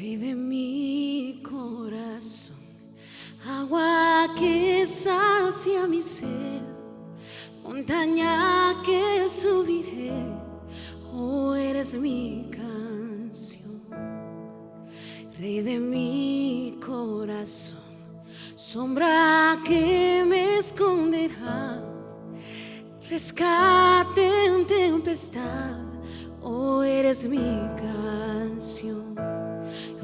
Rey de mi corazón, agua que sacia mi sed, montaña que subiré, oh, eres mi canción. Rey de mi corazón, sombra que me esconderá, rescate en tempestad, oh, eres mi canción.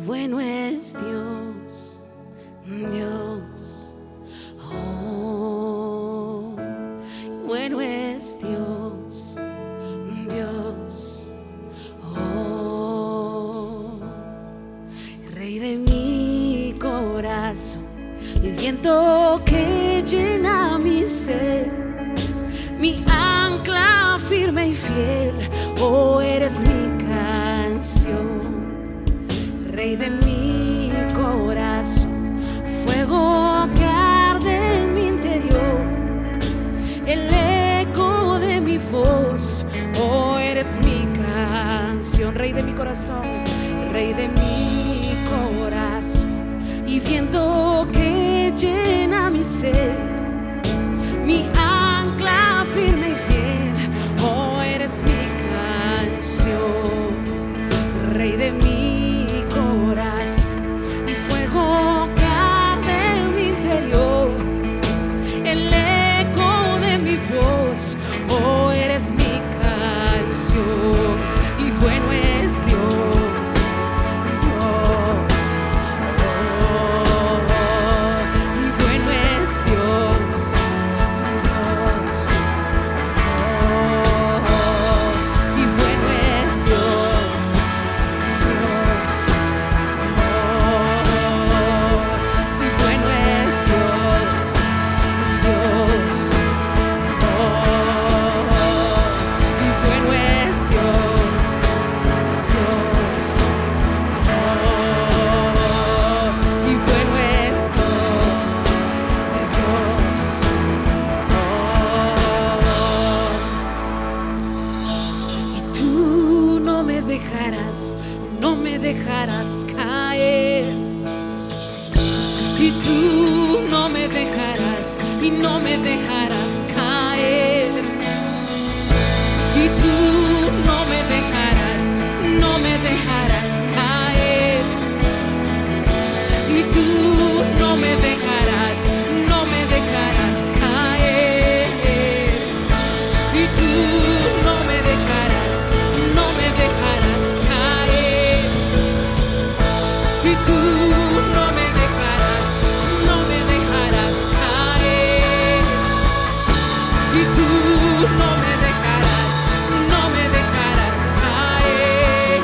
Bueno es Dios, Dios, oh, bueno es Dios, Dios, oh, Rey de mi corazón, el viento que llena mi ser, mi ancla firme y fiel, oh, eres mi canción. Rey de mi corazón, fuego que arde en mi interior, el eco de mi voz, oh, eres mi canción. Rey de mi corazón, Rey de mi corazón, y viento que llena mi ser, mi ancla firme y fiel, oh, eres mi canción. Rey de mi corazón, y fuego que arde en mi interior, el eco de mi voz, oh, eres mi canción. Y bueno es Dios, Dios, oh, y bueno es Dios, Dios, oh, y bueno es Dios, Dios, oh, si bueno es Dios, Dios, oh, y bueno es Dios, Dios, oh, y bueno es Dios, Dios, oh, y tú no me dejarás, no me dejarás caer, y tú no me dejarás, y no me dejarás caer, y tú no me dejarás, no me dejarás caer, y tú no me dejarás, no me dejarás caer, y tú no me dejarás, no me dejarás caer, y tú no me dejarás, no me dejarás caer, y tú no me dejarás, no me dejarás caer,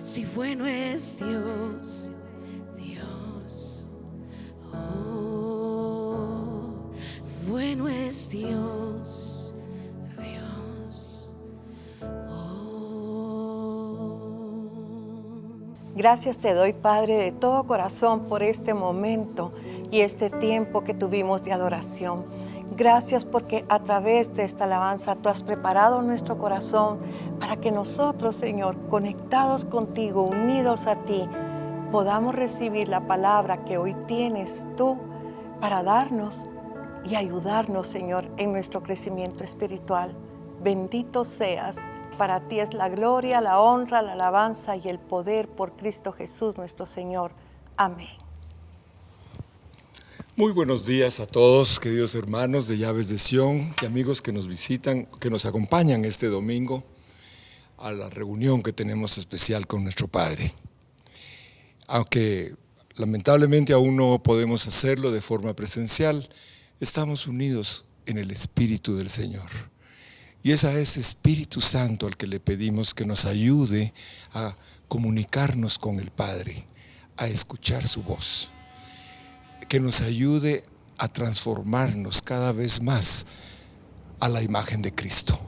si bueno es Dios, Dios. Oh, bueno es Dios, Dios. Gracias te doy, Padre, de todo corazón por este momento y este tiempo que tuvimos de adoración. Gracias porque a través de esta alabanza tú has preparado nuestro corazón para que nosotros, Señor, conectados contigo, unidos a ti, podamos recibir la palabra que hoy tienes tú para darnos y ayudarnos, Señor, en nuestro crecimiento espiritual. Bendito seas. Para ti es la gloria, la honra, la alabanza y el poder por Cristo Jesús nuestro Señor. Amén. Muy buenos días a todos, queridos hermanos de Llaves de Sión y amigos que nos visitan, que nos acompañan este domingo a la reunión que tenemos especial con nuestro Padre. Aunque lamentablemente aún no podemos hacerlo de forma presencial, estamos unidos en el Espíritu del Señor. Y es a ese Espíritu Santo al que le pedimos que nos ayude a comunicarnos con el Padre, a escuchar su voz, que nos ayude a transformarnos cada vez más a la imagen de Cristo.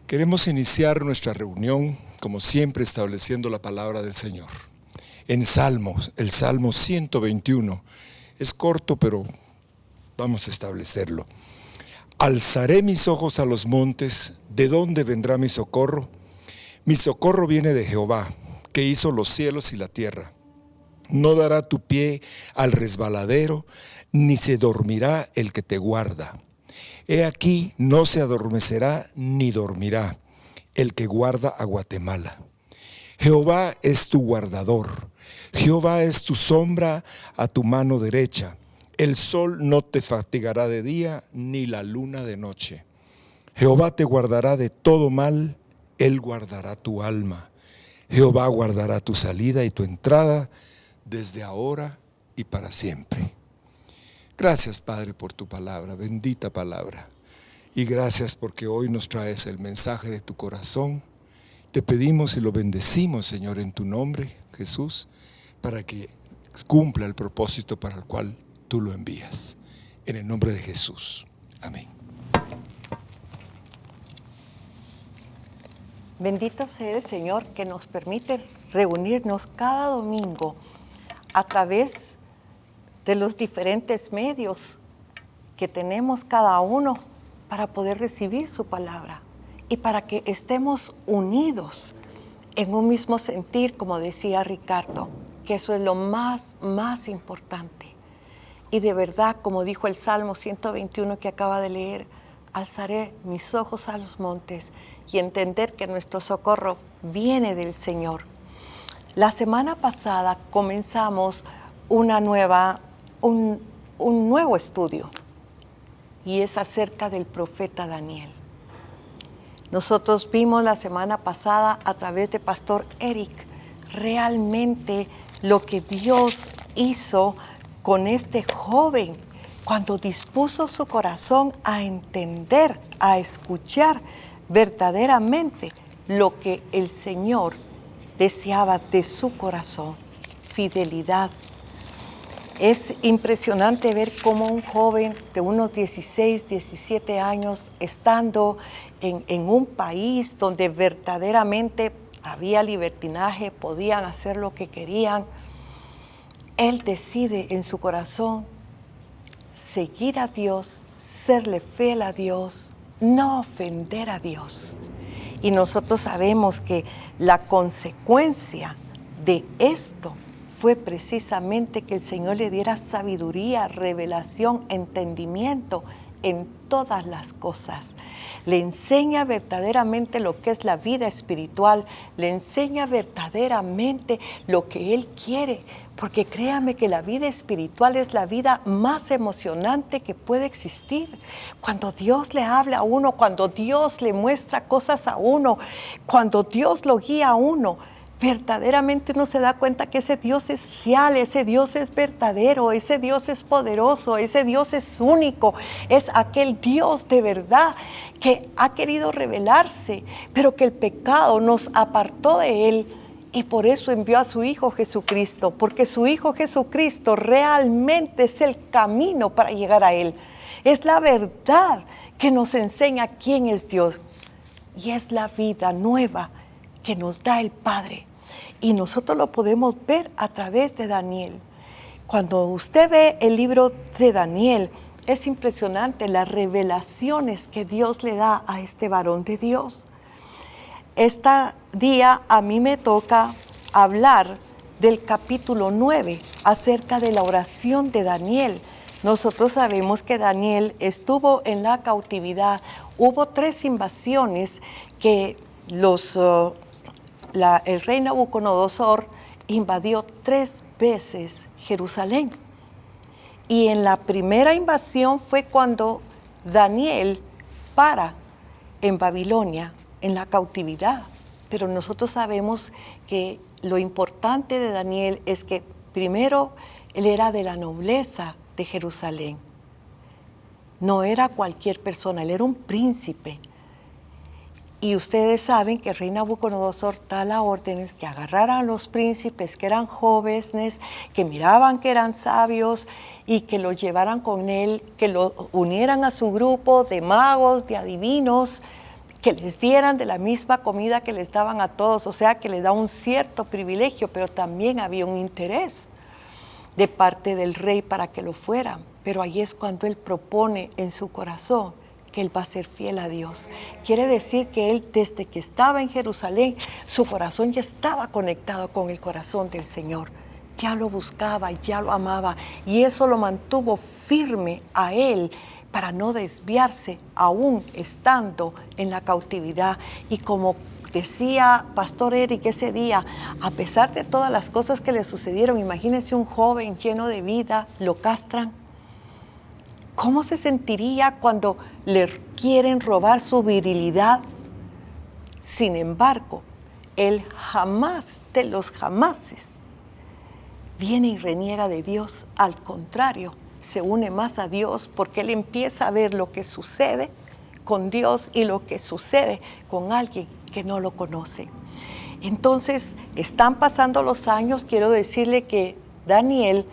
Queremos iniciar nuestra reunión, como siempre, estableciendo la palabra del Señor. En Salmos, el Salmo 121, es corto, pero vamos a establecerlo. Alzaré mis ojos a los montes, ¿de dónde vendrá mi socorro? Mi socorro viene de Jehová, que hizo los cielos y la tierra. No dará tu pie al resbaladero, ni se dormirá el que te guarda. He aquí, no se adormecerá ni dormirá el que guarda a Guatemala. Jehová es tu guardador, Jehová es tu sombra a tu mano derecha. El sol no te fatigará de día, ni la luna de noche. Jehová te guardará de todo mal, Él guardará tu alma. Jehová guardará tu salida y tu entrada, desde ahora y para siempre. Gracias, Padre, por tu palabra, bendita palabra. Y gracias porque hoy nos traes el mensaje de tu corazón. Te pedimos y lo bendecimos, Señor, en tu nombre, Jesús, para que cumpla el propósito para el cual tú lo envías. En el nombre de Jesús. Amén. Bendito sea el Señor que nos permite reunirnos cada domingo a través de los diferentes medios que tenemos cada uno para poder recibir su palabra y para que estemos unidos en un mismo sentir, como decía Ricardo, que eso es lo más importante. Y de verdad, como dijo el Salmo 121 que acaba de leer, alzaré mis ojos a los montes y entender que nuestro socorro viene del Señor. La semana pasada comenzamos un nuevo estudio y es acerca del profeta Daniel. Nosotros vimos la semana pasada a través de Pastor Eric realmente lo que Dios hizo con este joven cuando dispuso su corazón a entender, a escuchar verdaderamente lo que el Señor deseaba de su corazón, fidelidad. Es impresionante ver cómo un joven de unos 16, 17 años, estando en un país donde verdaderamente había libertinaje, podían hacer lo que querían, él decide en su corazón seguir a Dios, serle fiel a Dios, no ofender a Dios. Y nosotros sabemos que la consecuencia de esto fue precisamente que el Señor le diera sabiduría, revelación, entendimiento en todas las cosas. Le enseña verdaderamente lo que es la vida espiritual, le enseña verdaderamente lo que Él quiere, porque créame que la vida espiritual es la vida más emocionante que puede existir. Cuando Dios le habla a uno, cuando Dios le muestra cosas a uno, cuando Dios lo guía a uno, verdaderamente uno se da cuenta que ese Dios es real, ese Dios es verdadero, ese Dios es poderoso, ese Dios es único, es aquel Dios de verdad que ha querido revelarse, pero que el pecado nos apartó de Él Y por eso envió a su Hijo Jesucristo, porque su Hijo Jesucristo realmente es el camino para llegar a Él. Es la verdad que nos enseña quién es Dios. Y es la vida nueva que nos da el Padre. Y nosotros lo podemos ver a través de Daniel. Cuando usted ve el libro de Daniel, es impresionante las revelaciones que Dios le da a este varón de Dios. Este día a mí me toca hablar del capítulo 9 acerca de la oración de Daniel. Nosotros sabemos que Daniel estuvo en la cautividad. Hubo 3 invasiones que el rey Nabucodonosor invadió 3 veces Jerusalén. Y en la primera invasión fue cuando Daniel para en Babilonia, en la cautividad. Pero nosotros sabemos que lo importante de Daniel es que primero él era de la nobleza de Jerusalén. No era cualquier persona, él era un príncipe. Y ustedes saben que el rey Nabucodonosor da las órdenes que agarraran a los príncipes que eran jóvenes, que miraban que eran sabios y que los llevaran con él, que los unieran a su grupo de magos, de adivinos, que les dieran de la misma comida que les daban a todos. O sea, que les da un cierto privilegio, pero también había un interés de parte del rey para que lo fueran. Pero ahí es cuando él propone en su corazón que él va a ser fiel a Dios. Quiere decir que él, desde que estaba en Jerusalén, su corazón ya estaba conectado con el corazón del Señor. Ya lo buscaba, ya lo amaba, y eso lo mantuvo firme a él para no desviarse aún estando en la cautividad. Y como decía Pastor Eric ese día, a pesar de todas las cosas que le sucedieron, imagínense un joven lleno de vida, lo castran. ¿Cómo se sentiría cuando le quieren robar su virilidad? Sin embargo, él jamás de los jamases viene y reniega de Dios. Al contrario, se une más a Dios porque él empieza a ver lo que sucede con Dios y lo que sucede con alguien que no lo conoce. Entonces, están pasando los años. Quiero decirle que Daniel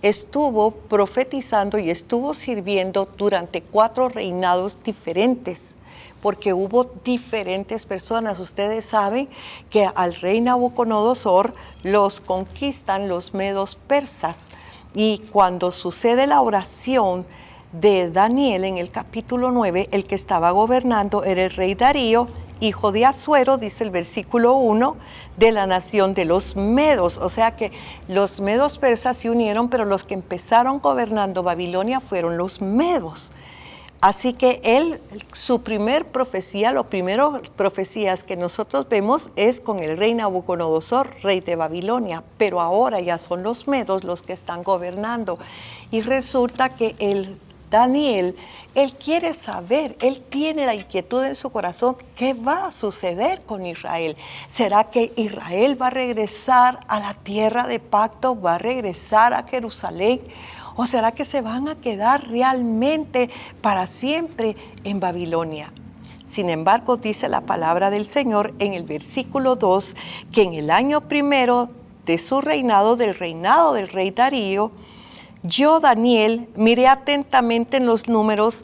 estuvo profetizando y estuvo sirviendo durante 4 reinados diferentes, porque hubo diferentes personas. Ustedes saben que al rey Nabucodonosor los conquistan los medos persas, y cuando sucede la oración de Daniel en el capítulo 9, el que estaba gobernando era el rey Darío, hijo de Asuero, dice el versículo 1, de la nación de los medos. O sea que los medos persas se unieron, pero los que empezaron gobernando Babilonia fueron los medos. Así que él, su primer profecía, las primeras profecías que nosotros vemos es con el rey Nabucodonosor, rey de Babilonia, pero ahora ya son los medos los que están gobernando. Y resulta que Daniel, él quiere saber, él tiene la inquietud en su corazón, ¿qué va a suceder con Israel? ¿Será que Israel va a regresar a la tierra de pacto, va a regresar a Jerusalén? ¿O será que se van a quedar realmente para siempre en Babilonia? Sin embargo, dice la palabra del Señor en el versículo 2, que en el año primero de su reinado, del rey Darío, yo, Daniel, miré atentamente en los números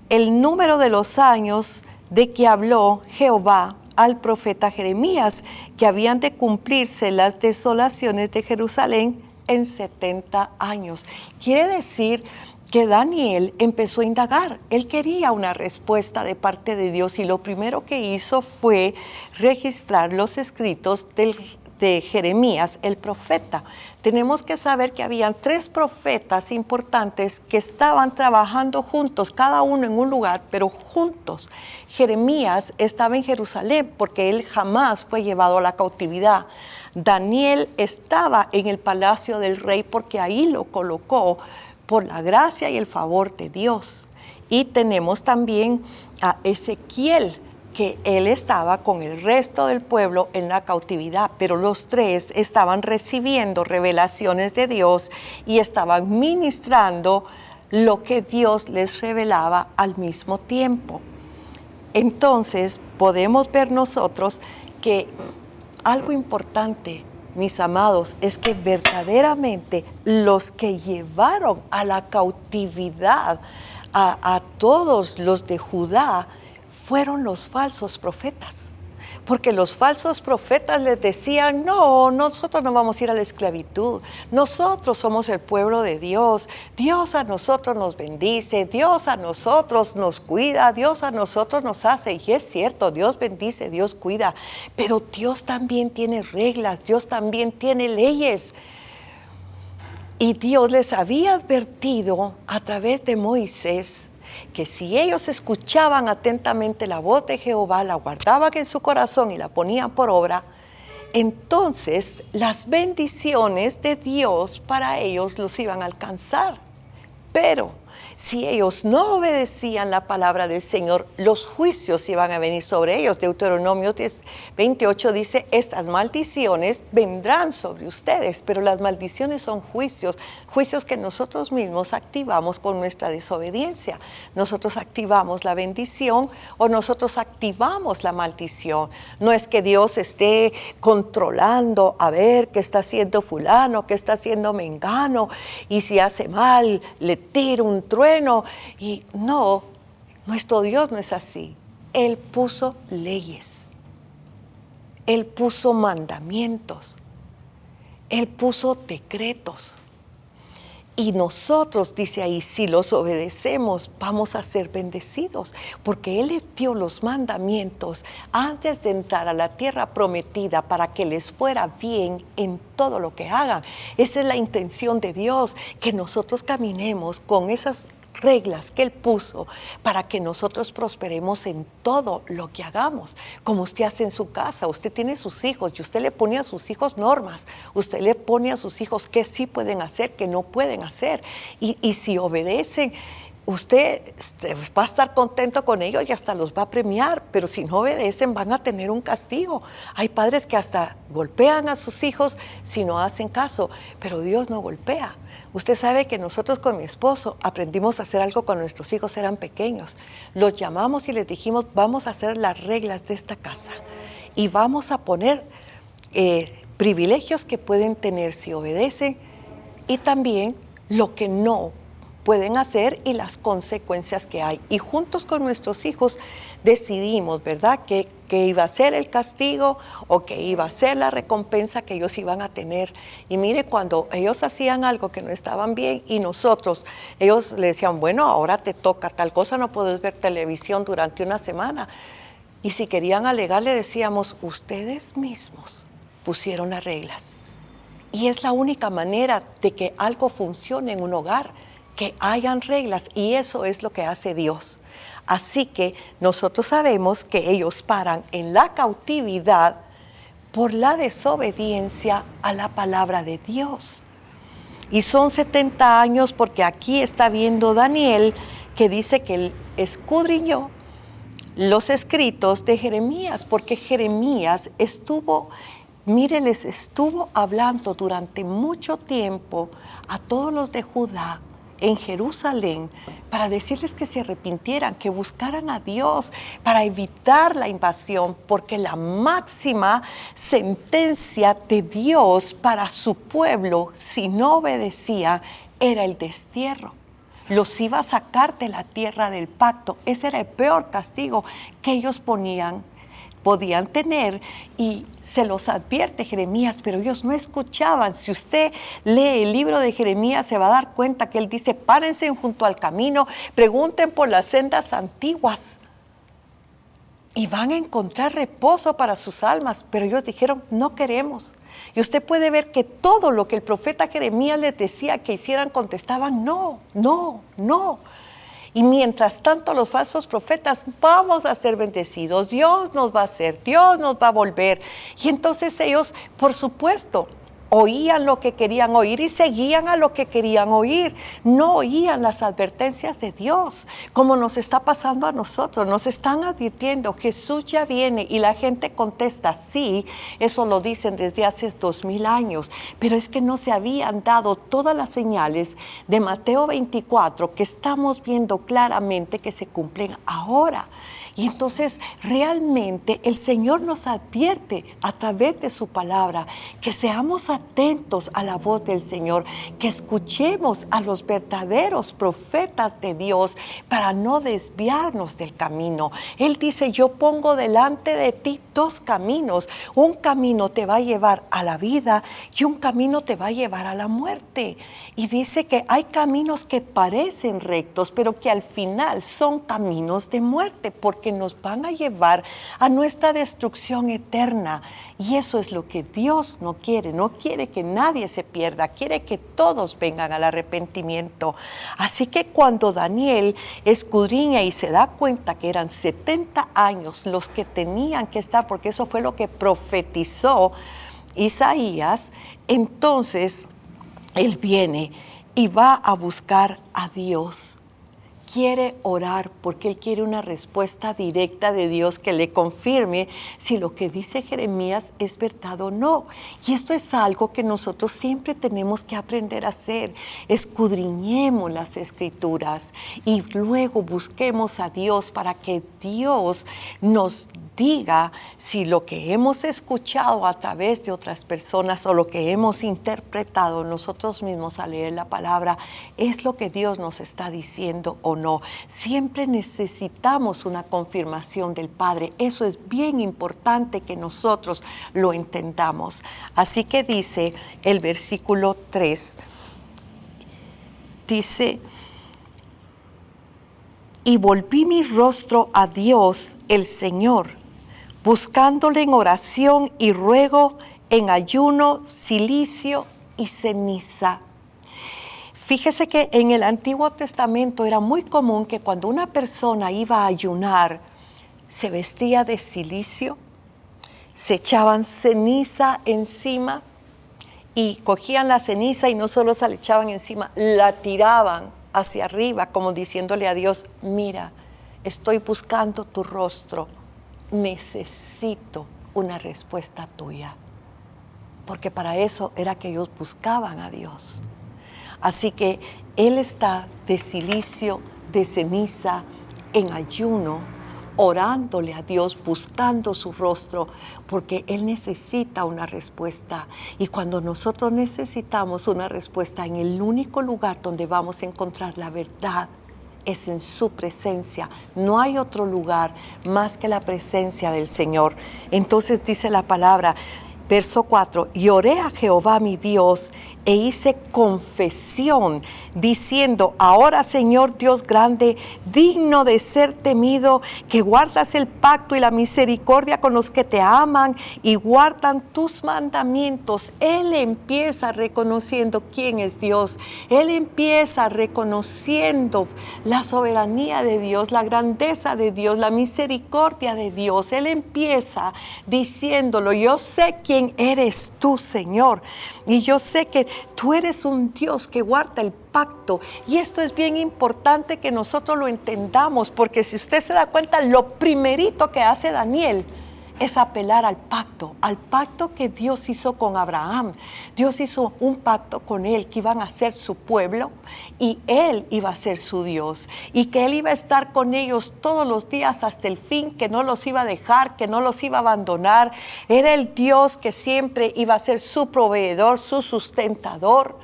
el número de los años de que habló Jehová al profeta Jeremías, que habían de cumplirse las desolaciones de Jerusalén en 70 años. Quiere decir que Daniel empezó a indagar. Él quería una respuesta de parte de Dios, y lo primero que hizo fue registrar los escritos de Jeremías, el profeta. Tenemos que saber que habían 3 profetas importantes que estaban trabajando juntos, cada uno en un lugar, pero juntos. Jeremías estaba en Jerusalén porque él jamás fue llevado a la cautividad. Daniel estaba en el palacio del rey porque ahí lo colocó por la gracia y el favor de Dios. Y tenemos también a Ezequiel, que él estaba con el resto del pueblo en la cautividad, pero los 3 estaban recibiendo revelaciones de Dios y estaban ministrando lo que Dios les revelaba al mismo tiempo. Entonces podemos ver nosotros que algo importante mis amados, es que verdaderamente los que llevaron a la cautividad a todos los de Judá fueron los falsos profetas. Porque los falsos profetas les decían, no, nosotros no vamos a ir a la esclavitud, nosotros somos el pueblo de Dios, Dios a nosotros nos bendice, Dios a nosotros nos cuida, Dios a nosotros nos hace. Y es cierto, Dios bendice, Dios cuida, pero Dios también tiene reglas, Dios también tiene leyes. Y Dios les había advertido a través de Moisés que si ellos escuchaban atentamente la voz de Jehová, la guardaban en su corazón y la ponían por obra, entonces las bendiciones de Dios para ellos los iban a alcanzar. Pero si ellos no obedecían la palabra del Señor, los juicios iban a venir sobre ellos. Deuteronomio 28 dice, estas maldiciones vendrán sobre ustedes, pero las maldiciones son juicios que nosotros mismos activamos con nuestra desobediencia. Nosotros activamos la bendición o nosotros activamos la maldición. No es que Dios esté controlando a ver qué está haciendo fulano, qué está haciendo mengano, y si hace mal, le tira un trueno. Y no, nuestro Dios no es así. Él puso leyes, Él puso mandamientos, Él puso decretos. Y nosotros, dice ahí, si los obedecemos, vamos a ser bendecidos, porque Él les dio los mandamientos antes de entrar a la tierra prometida para que les fuera bien en todo lo que hagan. Esa es la intención de Dios, que nosotros caminemos con esas reglas que Él puso para que nosotros prosperemos en todo lo que hagamos. Como usted hace en su casa, usted tiene sus hijos y usted le pone a sus hijos normas, usted le pone a sus hijos qué sí pueden hacer, qué no pueden hacer, y si obedecen, usted va a estar contento con ellos y hasta los va a premiar, pero si no obedecen van a tener un castigo. Hay padres que hasta golpean a sus hijos si no hacen caso, pero Dios no golpea. Usted sabe que nosotros con mi esposo aprendimos a hacer algo cuando nuestros hijos eran pequeños. Los llamamos y les dijimos, vamos a hacer las reglas de esta casa y vamos a poner privilegios que pueden tener si obedecen y también lo que no pueden hacer y las consecuencias que hay. Y juntos con nuestros hijos decidimos, ¿verdad?, que iba a ser el castigo o que iba a ser la recompensa que ellos iban a tener. Y mire, cuando ellos hacían algo que no estaban bien y ellos le decían, bueno, ahora te toca tal cosa, no puedes ver televisión durante una semana. Y si querían alegar, le decíamos, ustedes mismos pusieron las reglas. Y es la única manera de que algo funcione en un hogar, que hayan reglas, y eso es lo que hace Dios. Así que nosotros sabemos que ellos paran en la cautividad por la desobediencia a la palabra de Dios. Y son 70 años porque aquí está viendo Daniel que dice que él escudriñó los escritos de Jeremías, porque Jeremías les estuvo hablando durante mucho tiempo a todos los de Judá en Jerusalén para decirles que se arrepintieran, que buscaran a Dios para evitar la invasión, porque la máxima sentencia de Dios para su pueblo, si no obedecía, era el destierro. Los iba a sacar de la tierra del pacto. Ese era el peor castigo que ellos podían tener, y se los advierte Jeremías, pero ellos no escuchaban. Si usted lee el libro de Jeremías, se va a dar cuenta que él dice, párense junto al camino, pregunten por las sendas antiguas y van a encontrar reposo para sus almas. Pero ellos dijeron, no queremos. Y usted puede ver que todo lo que el profeta Jeremías les decía que hicieran, contestaban, no, no, no. Y mientras tanto los falsos profetas, vamos a ser bendecidos, Dios nos va a hacer, Dios nos va a volver. Y entonces ellos, por supuesto, oían lo que querían oír y seguían a lo que querían oír. No oían las advertencias de Dios, como nos está pasando a nosotros. Nos están advirtiendo, Jesús ya viene, y la gente contesta, sí, eso lo dicen desde hace 2000 años, pero es que no se habían dado todas las señales de Mateo 24 que estamos viendo claramente que se cumplen ahora. Y entonces realmente el Señor nos advierte a través de su palabra que seamos atentos a la voz del Señor, que escuchemos a los verdaderos profetas de Dios para no desviarnos del camino. Él dice, yo pongo delante de ti dos caminos. Un camino te va a llevar a la vida y un camino te va a llevar a la muerte. Y dice que hay caminos que parecen rectos, pero que al final son caminos de muerte, porque nos van a llevar a nuestra destrucción eterna. Y eso es lo que Dios no quiere que nadie se pierda, quiere que todos vengan al arrepentimiento. Así que cuando Daniel escudriña y se da cuenta que eran 70 años los que tenían que estar, porque eso fue lo que profetizó Isaías, entonces él viene y va a buscar a Dios. Quiere orar porque él quiere una respuesta directa de Dios que le confirme si lo que dice Jeremías es verdad o no. Y esto es algo que nosotros siempre tenemos que aprender a hacer. Escudriñemos las Escrituras y luego busquemos a Dios para que Dios nos diga si lo que hemos escuchado a través de otras personas o lo que hemos interpretado nosotros mismos al leer la palabra es lo que Dios nos está diciendo o no. Siempre necesitamos una confirmación del Padre. Eso es bien importante que nosotros lo entendamos. Así que dice el versículo 3, dice, y volví mi rostro a Dios el Señor, buscándole en oración y ruego, en ayuno, cilicio y ceniza. Fíjese que en el Antiguo Testamento era muy común que cuando una persona iba a ayunar, se vestía de cilicio, se echaban ceniza encima y cogían la ceniza y no solo se la echaban encima, la tiraban hacia arriba como diciéndole a Dios, mira, estoy buscando tu rostro, necesito una respuesta tuya. Porque para eso era que ellos buscaban a Dios. Así que Él está de cilicio, de ceniza, en ayuno, orándole a Dios, buscando su rostro, porque Él necesita una respuesta. Y cuando nosotros necesitamos una respuesta, en el único lugar donde vamos a encontrar la verdad es en su presencia. No hay otro lugar más que la presencia del Señor. Entonces dice la palabra, verso 4, y oré a Jehová mi Dios e hice confesión, diciendo, ahora Señor Dios grande, digno de ser temido, que guardas el pacto y la misericordia con los que te aman y guardan tus mandamientos. Él empieza reconociendo quién es Dios. Él empieza reconociendo la soberanía de Dios, la grandeza de Dios, la misericordia de Dios. Él empieza diciéndolo, yo sé quién eres tú, Señor, y yo sé que tú eres un Dios que guarda el pacto. Y esto es bien importante que nosotros lo entendamos, porque si usted se da cuenta, lo primerito que hace Daniel es apelar al pacto que Dios hizo con Abraham. Dios hizo un pacto con él, que iban a ser su pueblo y él iba a ser su Dios, y que él iba a estar con ellos todos los días hasta el fin, que no los iba a dejar, que no los iba a abandonar. Era el Dios que siempre iba a ser su proveedor, su sustentador,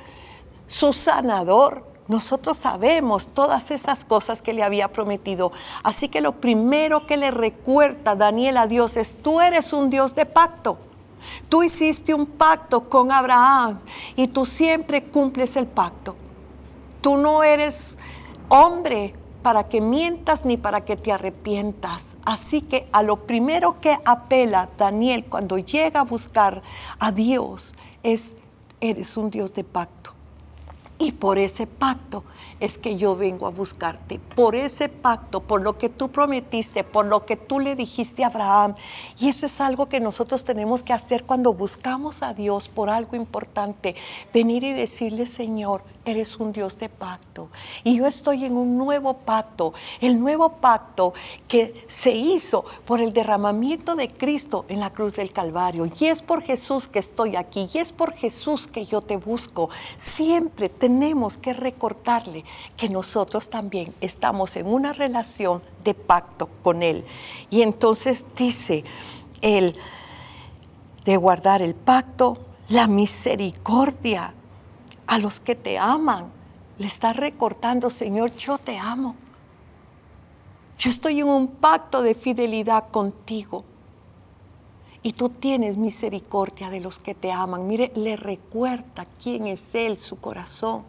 su sanador. Nosotros sabemos todas esas cosas que le había prometido. Así que lo primero que le recuerda Daniel a Dios es, tú eres un Dios de pacto. Tú hiciste un pacto con Abraham y tú siempre cumples el pacto. Tú no eres hombre para que mientas ni para que te arrepientas. Así que a lo primero que apela Daniel cuando llega a buscar a Dios es, eres un Dios de pacto. Y por ese pacto es que yo vengo a buscarte, por ese pacto, por lo que tú prometiste, por lo que tú le dijiste a Abraham. Y eso es algo que nosotros tenemos que hacer cuando buscamos a Dios por algo importante. Venir y decirle, Señor, Eres un Dios de pacto. Y yo estoy en un nuevo pacto. El nuevo pacto que se hizo por el derramamiento de Cristo en la cruz del Calvario. Y es por Jesús que estoy aquí. Y es por Jesús que yo te busco. Siempre tenemos que recordarle que nosotros también estamos en una relación de pacto con Él. Y entonces dice Él de guardar el pacto, la misericordia a los que te aman. Le está recordando, Señor, yo te amo. Yo estoy en un pacto de fidelidad contigo. Y tú tienes misericordia de los que te aman. Mire, le recuerda quién es Él, su corazón.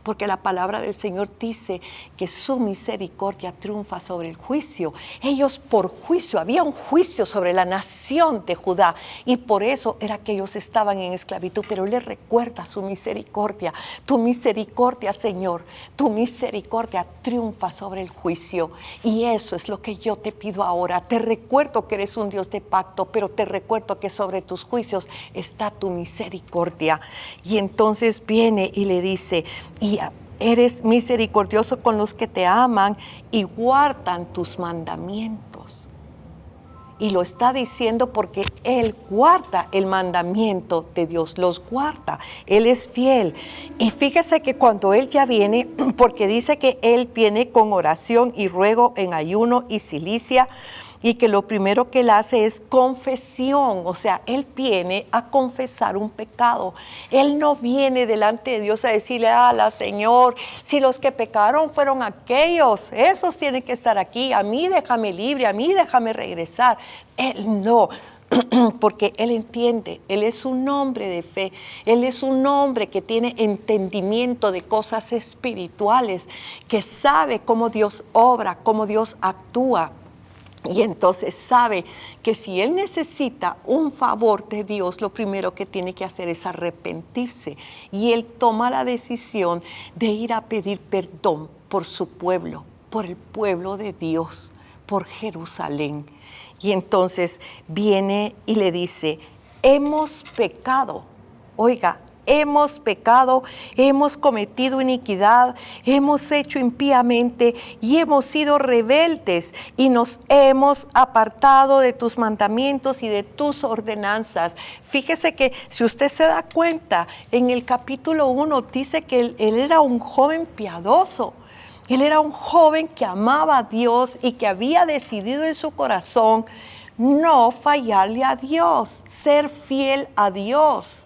Porque la palabra del Señor dice que su misericordia triunfa sobre el juicio. Ellos por juicio, había un juicio sobre la nación de Judá. Y por eso era que ellos estaban en esclavitud. Pero Él les recuerda su misericordia. Tu misericordia, Señor, tu misericordia triunfa sobre el juicio. Y eso es lo que yo te pido ahora. Te recuerdo que eres un Dios de pacto, pero te recuerdo que sobre tus juicios está tu misericordia. Y entonces viene y le dice, y eres misericordioso con los que te aman y guardan tus mandamientos. Y lo está diciendo porque Él guarda el mandamiento de Dios, los guarda, Él es fiel. Y fíjese que cuando Él ya viene, porque dice que Él viene con oración y ruego en ayuno y cilicia, y que lo primero que Él hace es confesión, o sea, Él viene a confesar un pecado. Él no viene delante de Dios a decirle, Señor, si los que pecaron fueron aquellos, esos tienen que estar aquí, a mí déjame libre, a mí déjame regresar. Él no, porque Él entiende, Él es un hombre de fe, Él es un hombre que tiene entendimiento de cosas espirituales, que sabe cómo Dios obra, cómo Dios actúa. Y entonces sabe que si Él necesita un favor de Dios, lo primero que tiene que hacer es arrepentirse. Y Él toma la decisión de ir a pedir perdón por su pueblo, por el pueblo de Dios, por Jerusalén. Y entonces viene y le dice, hemos pecado. Oiga, hemos pecado, hemos cometido iniquidad, hemos hecho impíamente y hemos sido rebeldes y nos hemos apartado de tus mandamientos y de tus ordenanzas. Fíjese que si usted se da cuenta, en el capítulo 1 dice que él era un joven piadoso. Él era un joven que amaba a Dios y que había decidido en su corazón no fallarle a Dios, ser fiel a Dios.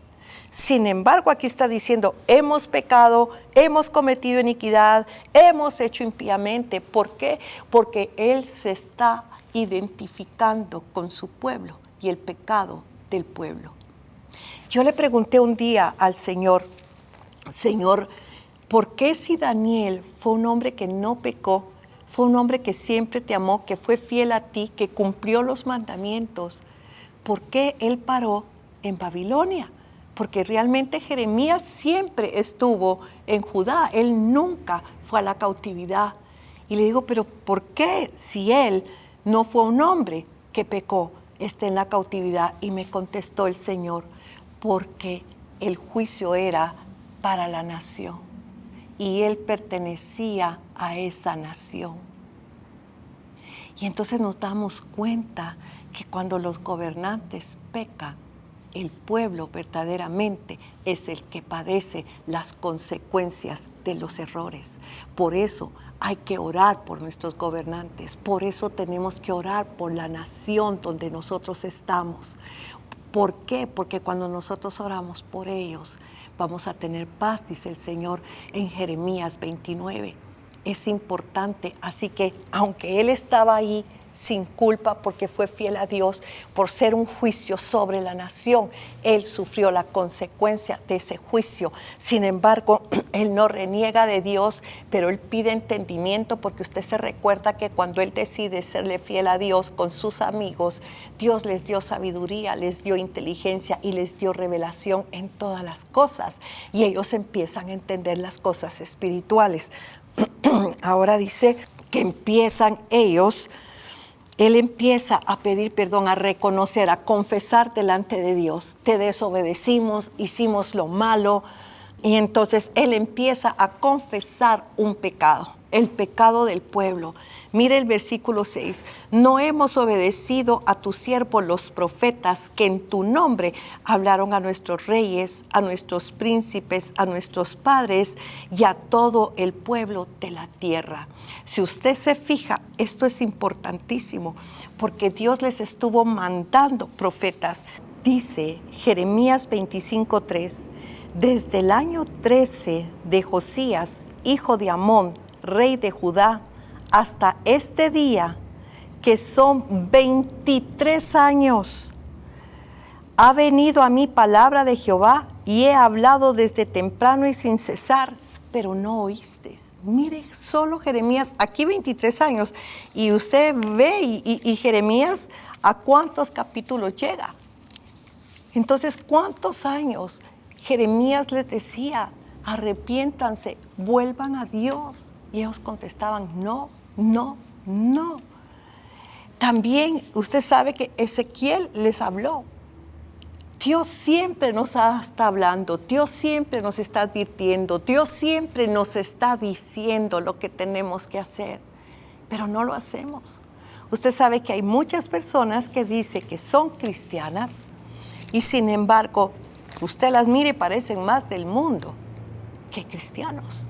Sin embargo, aquí está diciendo, hemos pecado, hemos cometido iniquidad, hemos hecho impíamente. ¿Por qué? Porque Él se está identificando con su pueblo y el pecado del pueblo. Yo le pregunté un día al Señor, Señor, ¿por qué si Daniel fue un hombre que no pecó, fue un hombre que siempre te amó, que fue fiel a ti, que cumplió los mandamientos, por qué él paró en Babilonia? Porque realmente Jeremías siempre estuvo en Judá, él nunca fue a la cautividad. Y le digo, pero ¿por qué si él no fue un hombre que pecó, está en la cautividad? Y me contestó el Señor, porque el juicio era para la nación y él pertenecía a esa nación. Y entonces nos damos cuenta que cuando los gobernantes pecan, el pueblo verdaderamente es el que padece las consecuencias de los errores. Por eso hay que orar por nuestros gobernantes. Por eso tenemos que orar por la nación donde nosotros estamos. ¿Por qué? Porque cuando nosotros oramos por ellos, vamos a tener paz, dice el Señor en Jeremías 29. Es importante, así que aunque él estaba ahí, sin culpa porque fue fiel a Dios, por ser un juicio sobre la nación, él sufrió la consecuencia de ese juicio. Sin embargo, él no reniega de Dios, pero él pide entendimiento, porque usted se recuerda que cuando él decide serle fiel a Dios con sus amigos, Dios les dio sabiduría, les dio inteligencia y les dio revelación en todas las cosas, y ellos empiezan a entender las cosas espirituales. Ahora dice que él empieza a pedir perdón, a reconocer, a confesar delante de Dios. Te desobedecimos, hicimos lo malo, Y entonces él empieza a confesar un pecado, el pecado del pueblo. Mire el versículo 6. No hemos obedecido a tus siervos los profetas que en tu nombre hablaron a nuestros reyes, a nuestros príncipes, a nuestros padres y a todo el pueblo de la tierra. Si usted se fija, esto es importantísimo porque Dios les estuvo mandando profetas. Dice Jeremías 25:3. Desde el año 13 de Josías, hijo de Amón, rey de Judá, hasta este día, que son 23 años, ha venido a mí palabra de Jehová y he hablado desde temprano y sin cesar, pero no oísteis. Mire, solo Jeremías, aquí 23 años, y usted ve y Jeremías, ¿a cuántos capítulos llega? Entonces, ¿cuántos años Jeremías les decía, arrepiéntanse, vuelvan a Dios? Y ellos contestaban, no, no, no. También usted sabe que Ezequiel les habló. Dios siempre nos está hablando, Dios siempre nos está advirtiendo, Dios siempre nos está diciendo lo que tenemos que hacer, pero no lo hacemos. Usted sabe que hay muchas personas que dicen que son cristianas y sin embargo, usted las mire y parecen más del mundo que cristianos.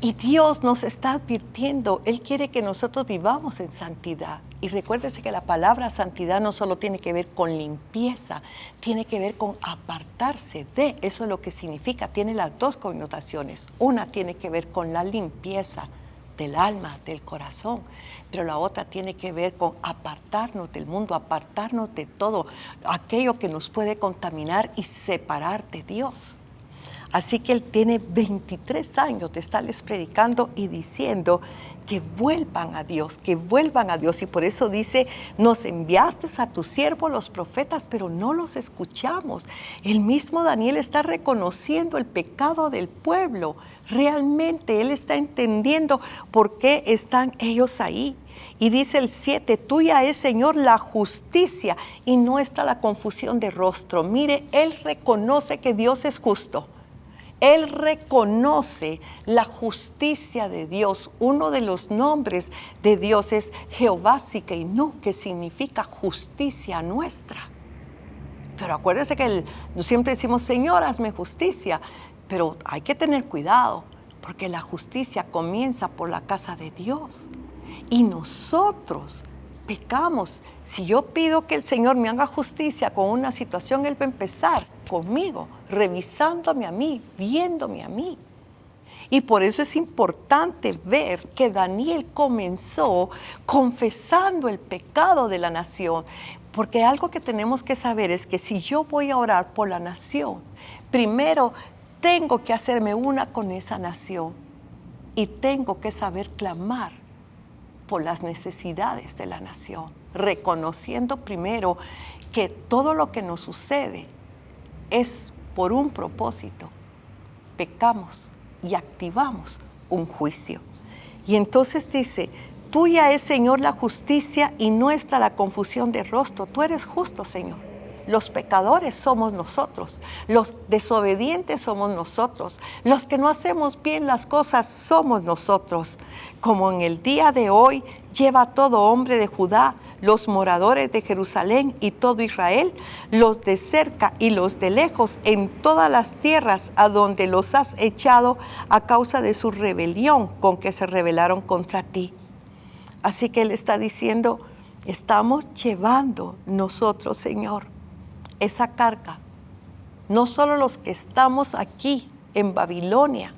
Y Dios nos está advirtiendo, Él quiere que nosotros vivamos en santidad. Y recuérdese que la palabra santidad no solo tiene que ver con limpieza, tiene que ver con apartarse de, eso es lo que significa, tiene las dos connotaciones. Una tiene que ver con la limpieza del alma, del corazón, pero la otra tiene que ver con apartarnos del mundo, apartarnos de todo aquello que nos puede contaminar y separar de Dios. Así que Él tiene 23 años de estarles predicando y diciendo que vuelvan a Dios, que vuelvan a Dios. Y por eso dice, nos enviaste a tus siervos los profetas, pero no los escuchamos. El mismo Daniel está reconociendo el pecado del pueblo. Realmente Él está entendiendo por qué están ellos ahí. Y dice el 7, tuya es, Señor, la justicia y nuestra la confusión de rostro. Mire, Él reconoce que Dios es justo. Él reconoce la justicia de Dios. Uno de los nombres de Dios es Jehová Tsidkenu, que significa justicia nuestra. Pero acuérdese que siempre decimos, Señor, hazme justicia. Pero hay que tener cuidado, porque la justicia comienza por la casa de Dios. Y nosotros pecamos. Si yo pido que el Señor me haga justicia con una situación, Él va a empezar conmigo, revisándome a mí, viéndome a mí. Y por eso es importante ver que Daniel comenzó confesando el pecado de la nación. Porque algo que tenemos que saber es que si yo voy a orar por la nación, primero tengo que hacerme una con esa nación y tengo que saber clamar por las necesidades de la nación, reconociendo primero que todo lo que nos sucede es por un propósito. Pecamos y activamos un juicio. Y entonces dice, tuya es, Señor, la justicia y nuestra la confusión de rostro. Tú eres justo, Señor. Los pecadores somos nosotros, los desobedientes somos nosotros, los que no hacemos bien las cosas somos nosotros. Como en el día de hoy lleva todo hombre de Judá, los moradores de Jerusalén y todo Israel, los de cerca y los de lejos, en todas las tierras a donde los has echado a causa de su rebelión con que se rebelaron contra ti. Así que Él está diciendo, estamos llevando nosotros, Señor, esa carga. No solo los que estamos aquí en Babilonia,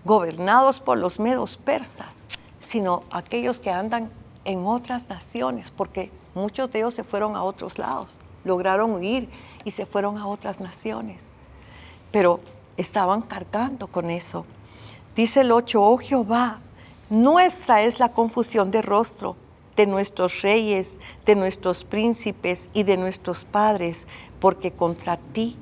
gobernados por los medos persas, sino aquellos que andan en otras naciones, porque muchos de ellos se fueron a otros lados, lograron huir y se fueron a otras naciones. Pero estaban cargando con eso. Dice el 8, oh Jehová, nuestra es la confusión de rostro, de nuestros reyes, de nuestros príncipes y de nuestros padres, porque contra ti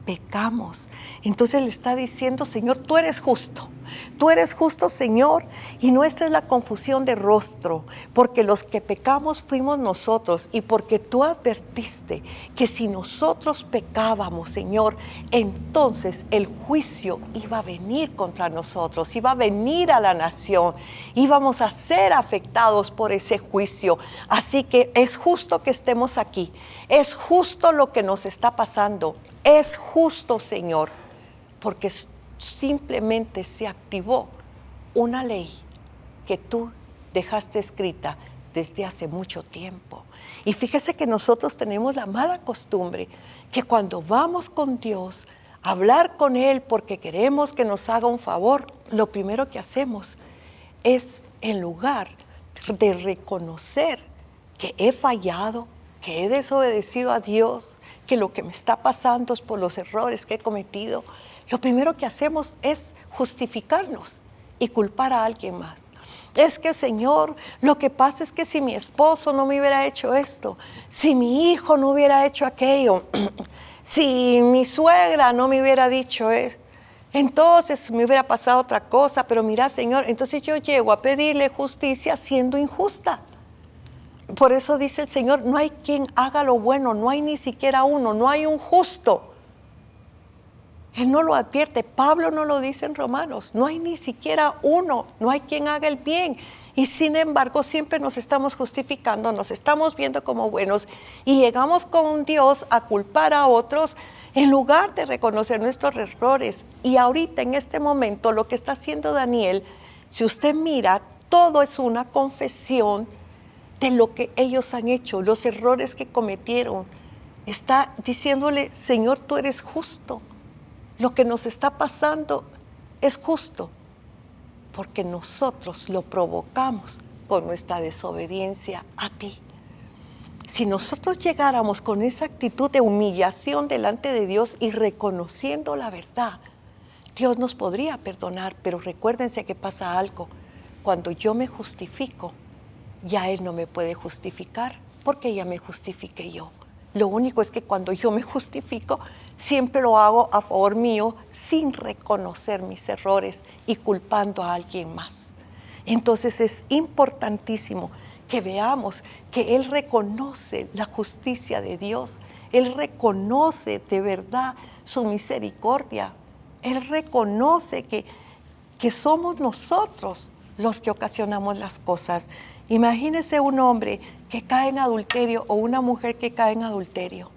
pecamos. Entonces le está diciendo, Señor, tú eres justo, Señor, y nuestra es la confusión de rostro, porque los que pecamos fuimos nosotros, y porque tú advertiste que si nosotros pecábamos, Señor, entonces el juicio iba a venir contra nosotros, iba a venir a la nación, íbamos a ser afectados por ese juicio. Así que es justo que estemos aquí, es justo lo que nos está pasando, es justo, Señor, porque simplemente se activó una ley que tú dejaste escrita desde hace mucho tiempo. Y fíjese que nosotros tenemos la mala costumbre que cuando vamos con Dios a hablar con Él porque queremos que nos haga un favor, lo primero que hacemos es, en lugar de reconocer que he fallado, que he desobedecido a Dios, que lo que me está pasando es por los errores que he cometido, lo primero que hacemos es justificarnos y culpar a alguien más. Es que, Señor, lo que pasa es que si mi esposo no me hubiera hecho esto, si mi hijo no hubiera hecho aquello, si mi suegra no me hubiera dicho eso, entonces me hubiera pasado otra cosa. Pero mira, Señor, entonces yo llego a pedirle justicia siendo injusta. Por eso dice el Señor, no hay quien haga lo bueno, no hay ni siquiera uno, no hay un justo. Él no lo advierte, Pablo no lo dice en Romanos, no hay ni siquiera uno, no hay quien haga el bien. Y sin embargo siempre nos estamos justificando, nos estamos viendo como buenos y llegamos con Dios a culpar a otros en lugar de reconocer nuestros errores. Y ahorita en este momento lo que está haciendo Daniel, si usted mira, todo es una confesión de lo que ellos han hecho, los errores que cometieron. Está diciéndole, Señor, tú eres justo. Lo que nos está pasando es justo, porque nosotros lo provocamos con nuestra desobediencia a ti. Si nosotros llegáramos con esa actitud de humillación delante de Dios y reconociendo la verdad, Dios nos podría perdonar. Pero recuérdense que pasa algo. Cuando yo me justifico, ya Él no me puede justificar, porque ya me justifiqué yo. Lo único es que cuando yo me justifico, siempre lo hago a favor mío, sin reconocer mis errores y culpando a alguien más. Entonces es importantísimo que veamos que Él reconoce la justicia de Dios. Él reconoce de verdad su misericordia. Él reconoce que somos nosotros los que ocasionamos las cosas. Imagínese un hombre que cae en adulterio o una mujer que cae en adulterio.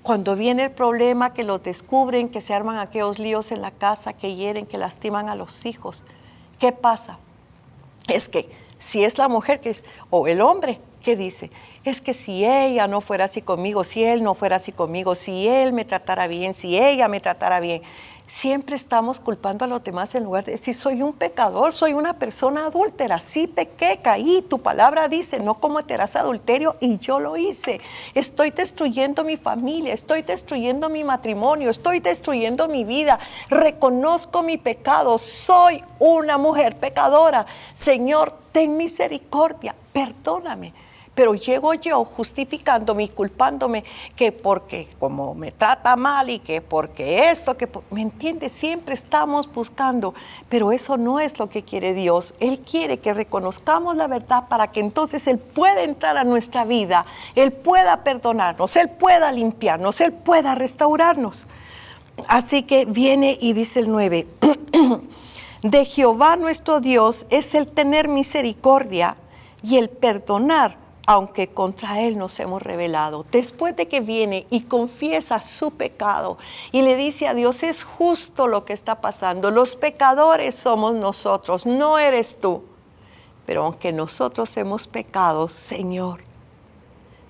Cuando viene el problema, que los descubren, que se arman aquellos líos en la casa, que hieren, que lastiman a los hijos, ¿qué pasa? Es que si es la mujer o el hombre que dice, es que si ella no fuera así conmigo, si él no fuera así conmigo, si él me tratara bien, si ella me tratara bien, siempre estamos culpando a los demás en lugar de decir, soy un pecador, soy una persona adúltera, sí pequé, caí, tu palabra dice, no cometerás adulterio y yo lo hice. Estoy destruyendo mi familia, estoy destruyendo mi matrimonio, estoy destruyendo mi vida, reconozco mi pecado, soy una mujer pecadora. Señor, ten misericordia, perdóname. Pero llego yo justificándome y culpándome que porque como me trata mal y que porque esto, ¿me entiende? Siempre estamos buscando, pero eso no es lo que quiere Dios. Él quiere que reconozcamos la verdad para que entonces Él pueda entrar a nuestra vida, Él pueda perdonarnos, Él pueda limpiarnos, Él pueda restaurarnos. Así que viene y dice el 9, de Jehová nuestro Dios es el tener misericordia y el perdonar, aunque contra Él nos hemos rebelado. Después de que viene y confiesa su pecado y le dice a Dios, es justo lo que está pasando, los pecadores somos nosotros, no eres tú. Pero aunque nosotros hemos pecado, Señor,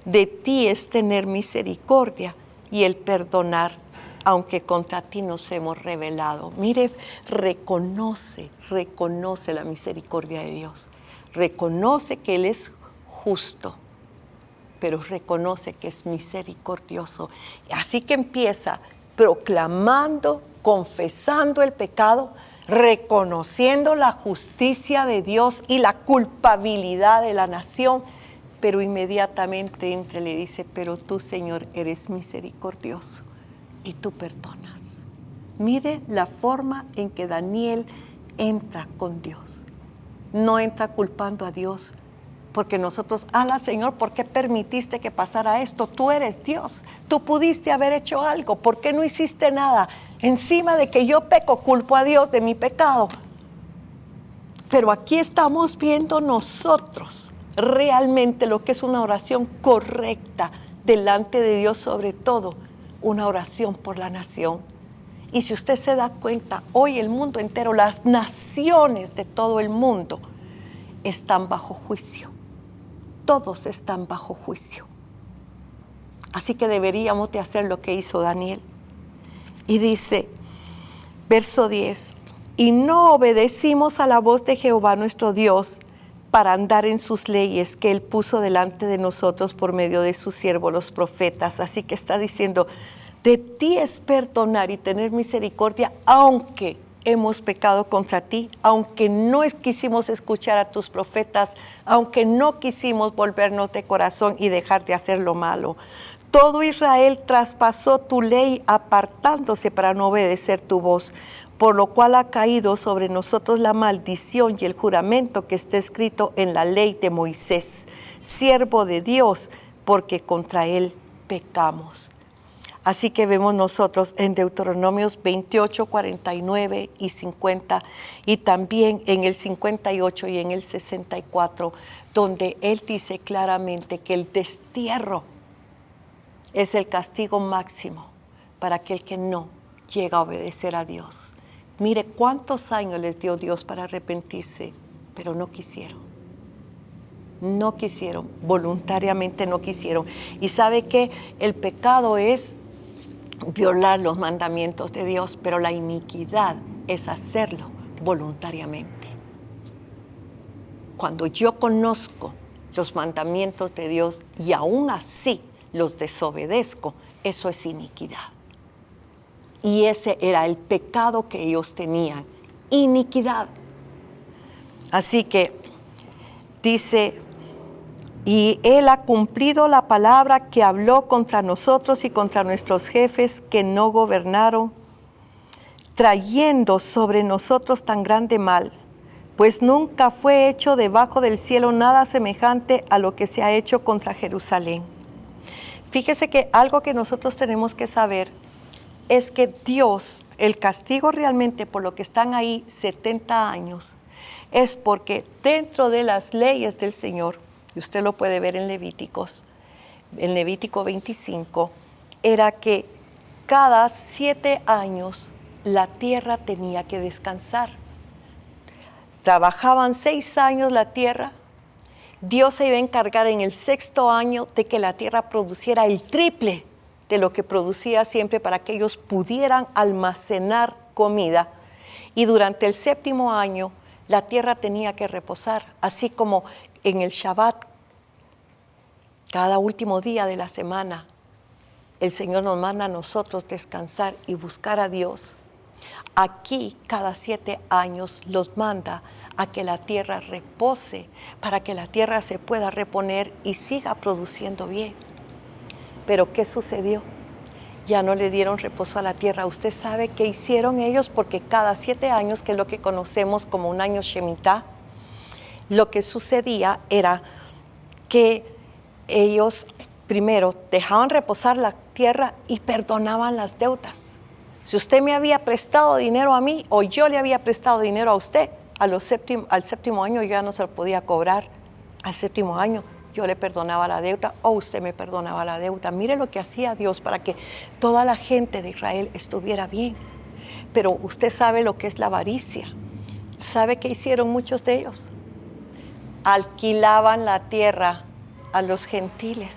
de ti es tener misericordia y el perdonar, aunque contra ti nos hemos rebelado. Mire, reconoce la misericordia de Dios. Reconoce que Él es justo, pero reconoce que es misericordioso. Así que empieza proclamando, confesando el pecado, reconociendo la justicia de Dios y la culpabilidad de la nación, pero inmediatamente entra y le dice, pero tú, Señor, eres misericordioso. y tú perdonas. Mire la forma en que Daniel entra con Dios. No entra culpando a Dios, porque nosotros, Señor, ¿por qué permitiste que pasara esto? Tú eres Dios, tú pudiste haber hecho algo, ¿por qué no hiciste nada? Encima de que yo peco, culpo a Dios de mi pecado. Pero aquí estamos viendo nosotros realmente lo que es una oración correcta delante de Dios, sobre todo una oración por la nación. Y si usted se da cuenta, hoy el mundo entero, las naciones de todo el mundo están bajo juicio. Todos están bajo juicio. Así que deberíamos de hacer lo que hizo Daniel. Y dice, verso 10, y no obedecimos a la voz de Jehová nuestro Dios para andar en sus leyes que Él puso delante de nosotros por medio de sus siervos los profetas. Así que está diciendo, de ti es perdonar y tener misericordia, aunque hemos pecado contra ti, aunque no quisimos escuchar a tus profetas, aunque no quisimos volvernos de corazón y dejar de hacer lo malo. Todo Israel traspasó tu ley apartándose para no obedecer tu voz, por lo cual ha caído sobre nosotros la maldición y el juramento que está escrito en la ley de Moisés, siervo de Dios, porque contra él pecamos. Así que vemos nosotros en Deuteronomios 28, 49 y 50, y también en el 58 y en el 64, donde él dice claramente que el destierro es el castigo máximo para aquel que no llega a obedecer a Dios. Mire cuántos años les dio Dios para arrepentirse, pero no quisieron. No quisieron, voluntariamente no quisieron. Y sabe que el pecado es violar los mandamientos de Dios, pero la iniquidad es hacerlo voluntariamente. Cuando yo conozco los mandamientos de Dios y aún así los desobedezco, eso es iniquidad. Y ese era el pecado que ellos tenían, iniquidad. Así que dice, y Él ha cumplido la palabra que habló contra nosotros y contra nuestros jefes que no gobernaron, trayendo sobre nosotros tan grande mal, pues nunca fue hecho debajo del cielo nada semejante a lo que se ha hecho contra Jerusalén. Fíjese que algo que nosotros tenemos que saber es que Dios, el castigo realmente por lo que están ahí 70 años, es porque dentro de las leyes del Señor, y usted lo puede ver en Levítico 25, era que cada 7 años la tierra tenía que descansar. Trabajaban 6 años la tierra, Dios se iba a encargar en el 6º año de que la tierra produciera el triple de lo que producía siempre para que ellos pudieran almacenar comida. Y durante el 7º año la tierra tenía que reposar, así como en el Shabbat, cada último día de la semana, el Señor nos manda a nosotros descansar y buscar a Dios. Aquí cada 7 años los manda a que la tierra repose, para que la tierra se pueda reponer y siga produciendo bien. Pero ¿qué sucedió? Ya no le dieron reposo a la tierra. ¿Usted sabe qué hicieron ellos? Porque cada 7 años, que es lo que conocemos como un año Shemitah, lo que sucedía era que ellos primero dejaban reposar la tierra y perdonaban las deudas. Si usted me había prestado dinero a mí o yo le había prestado dinero a usted, al 7º año yo ya no se lo podía cobrar. Al 7º año yo le perdonaba la deuda o usted me perdonaba la deuda. Mire lo que hacía Dios para que toda la gente de Israel estuviera bien. Pero usted sabe lo que es la avaricia. ¿Sabe qué hicieron muchos de ellos? Alquilaban la tierra a los gentiles.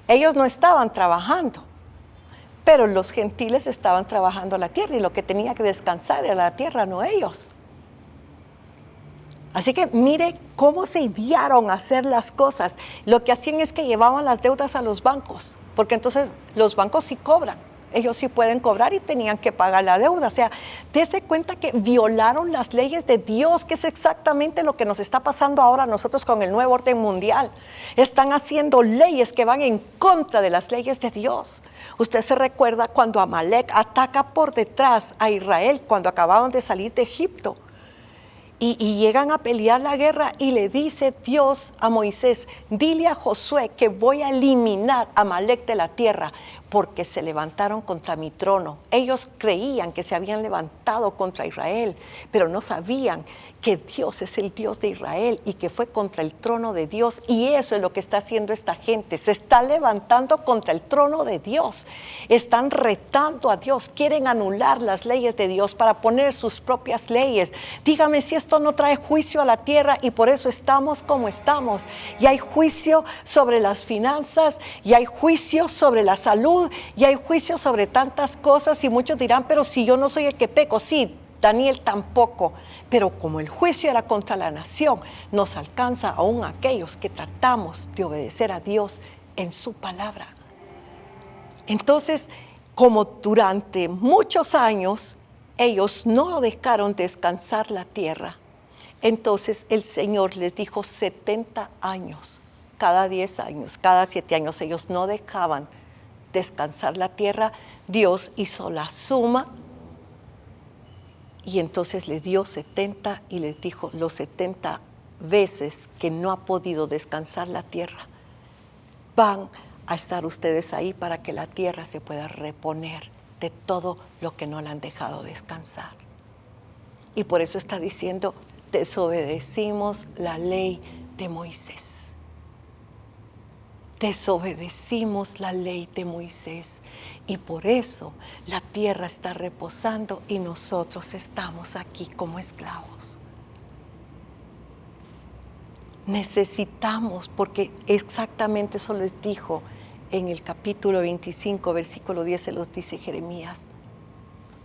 Ellos no estaban trabajando, pero los gentiles estaban trabajando la tierra y lo que tenía que descansar era la tierra, no ellos. Así que mire cómo se idearon a hacer las cosas. Lo que hacían es que llevaban las deudas a los bancos, porque entonces los bancos sí cobran. ellos sí pueden cobrar y tenían que pagar la deuda. O sea, dése cuenta que violaron las leyes de Dios, que es exactamente lo que nos está pasando ahora a nosotros con el nuevo orden mundial. Están haciendo leyes que van en contra de las leyes de Dios. Usted se recuerda cuando Amalek ataca por detrás a Israel cuando acababan de salir de Egipto. Y llegan a pelear la guerra y le dice Dios a Moisés, dile a Josué que voy a eliminar a Amalek de la tierra porque se levantaron contra mi trono. Ellos creían que se habían levantado contra Israel, pero no sabían que Dios es el Dios de Israel y que fue contra el trono de Dios. Y eso es lo que está haciendo esta gente. Se está levantando contra el trono de Dios. Están retando a Dios. Quieren anular las leyes de Dios para poner sus propias leyes. Dígame si esto no trae juicio a la tierra, y por eso estamos como estamos. Y hay juicio sobre las finanzas, y hay juicio sobre la salud, y hay juicio sobre tantas cosas. Y muchos dirán, pero si yo no soy el que peco. Sí, Daniel tampoco, pero como el juicio era contra la nación, nos alcanza aún a aquellos que tratamos de obedecer a Dios en su palabra. Entonces, como durante muchos años ellos no dejaron descansar la tierra, entonces el Señor les dijo 70 años, cada 10 años, cada 7 años, ellos no dejaban descansar la tierra. Dios hizo la suma y entonces le dio 70 y les dijo, los 70 veces que no ha podido descansar la tierra, van a estar ustedes ahí para que la tierra se pueda reponer de todo lo que no la han dejado descansar. Y por eso está diciendo, desobedecimos la ley de Moisés. Desobedecimos la ley de Moisés y por eso la tierra está reposando y nosotros estamos aquí como esclavos. Necesitamos, porque exactamente eso les dijo en el capítulo 25, versículo 10, se los dice Jeremías,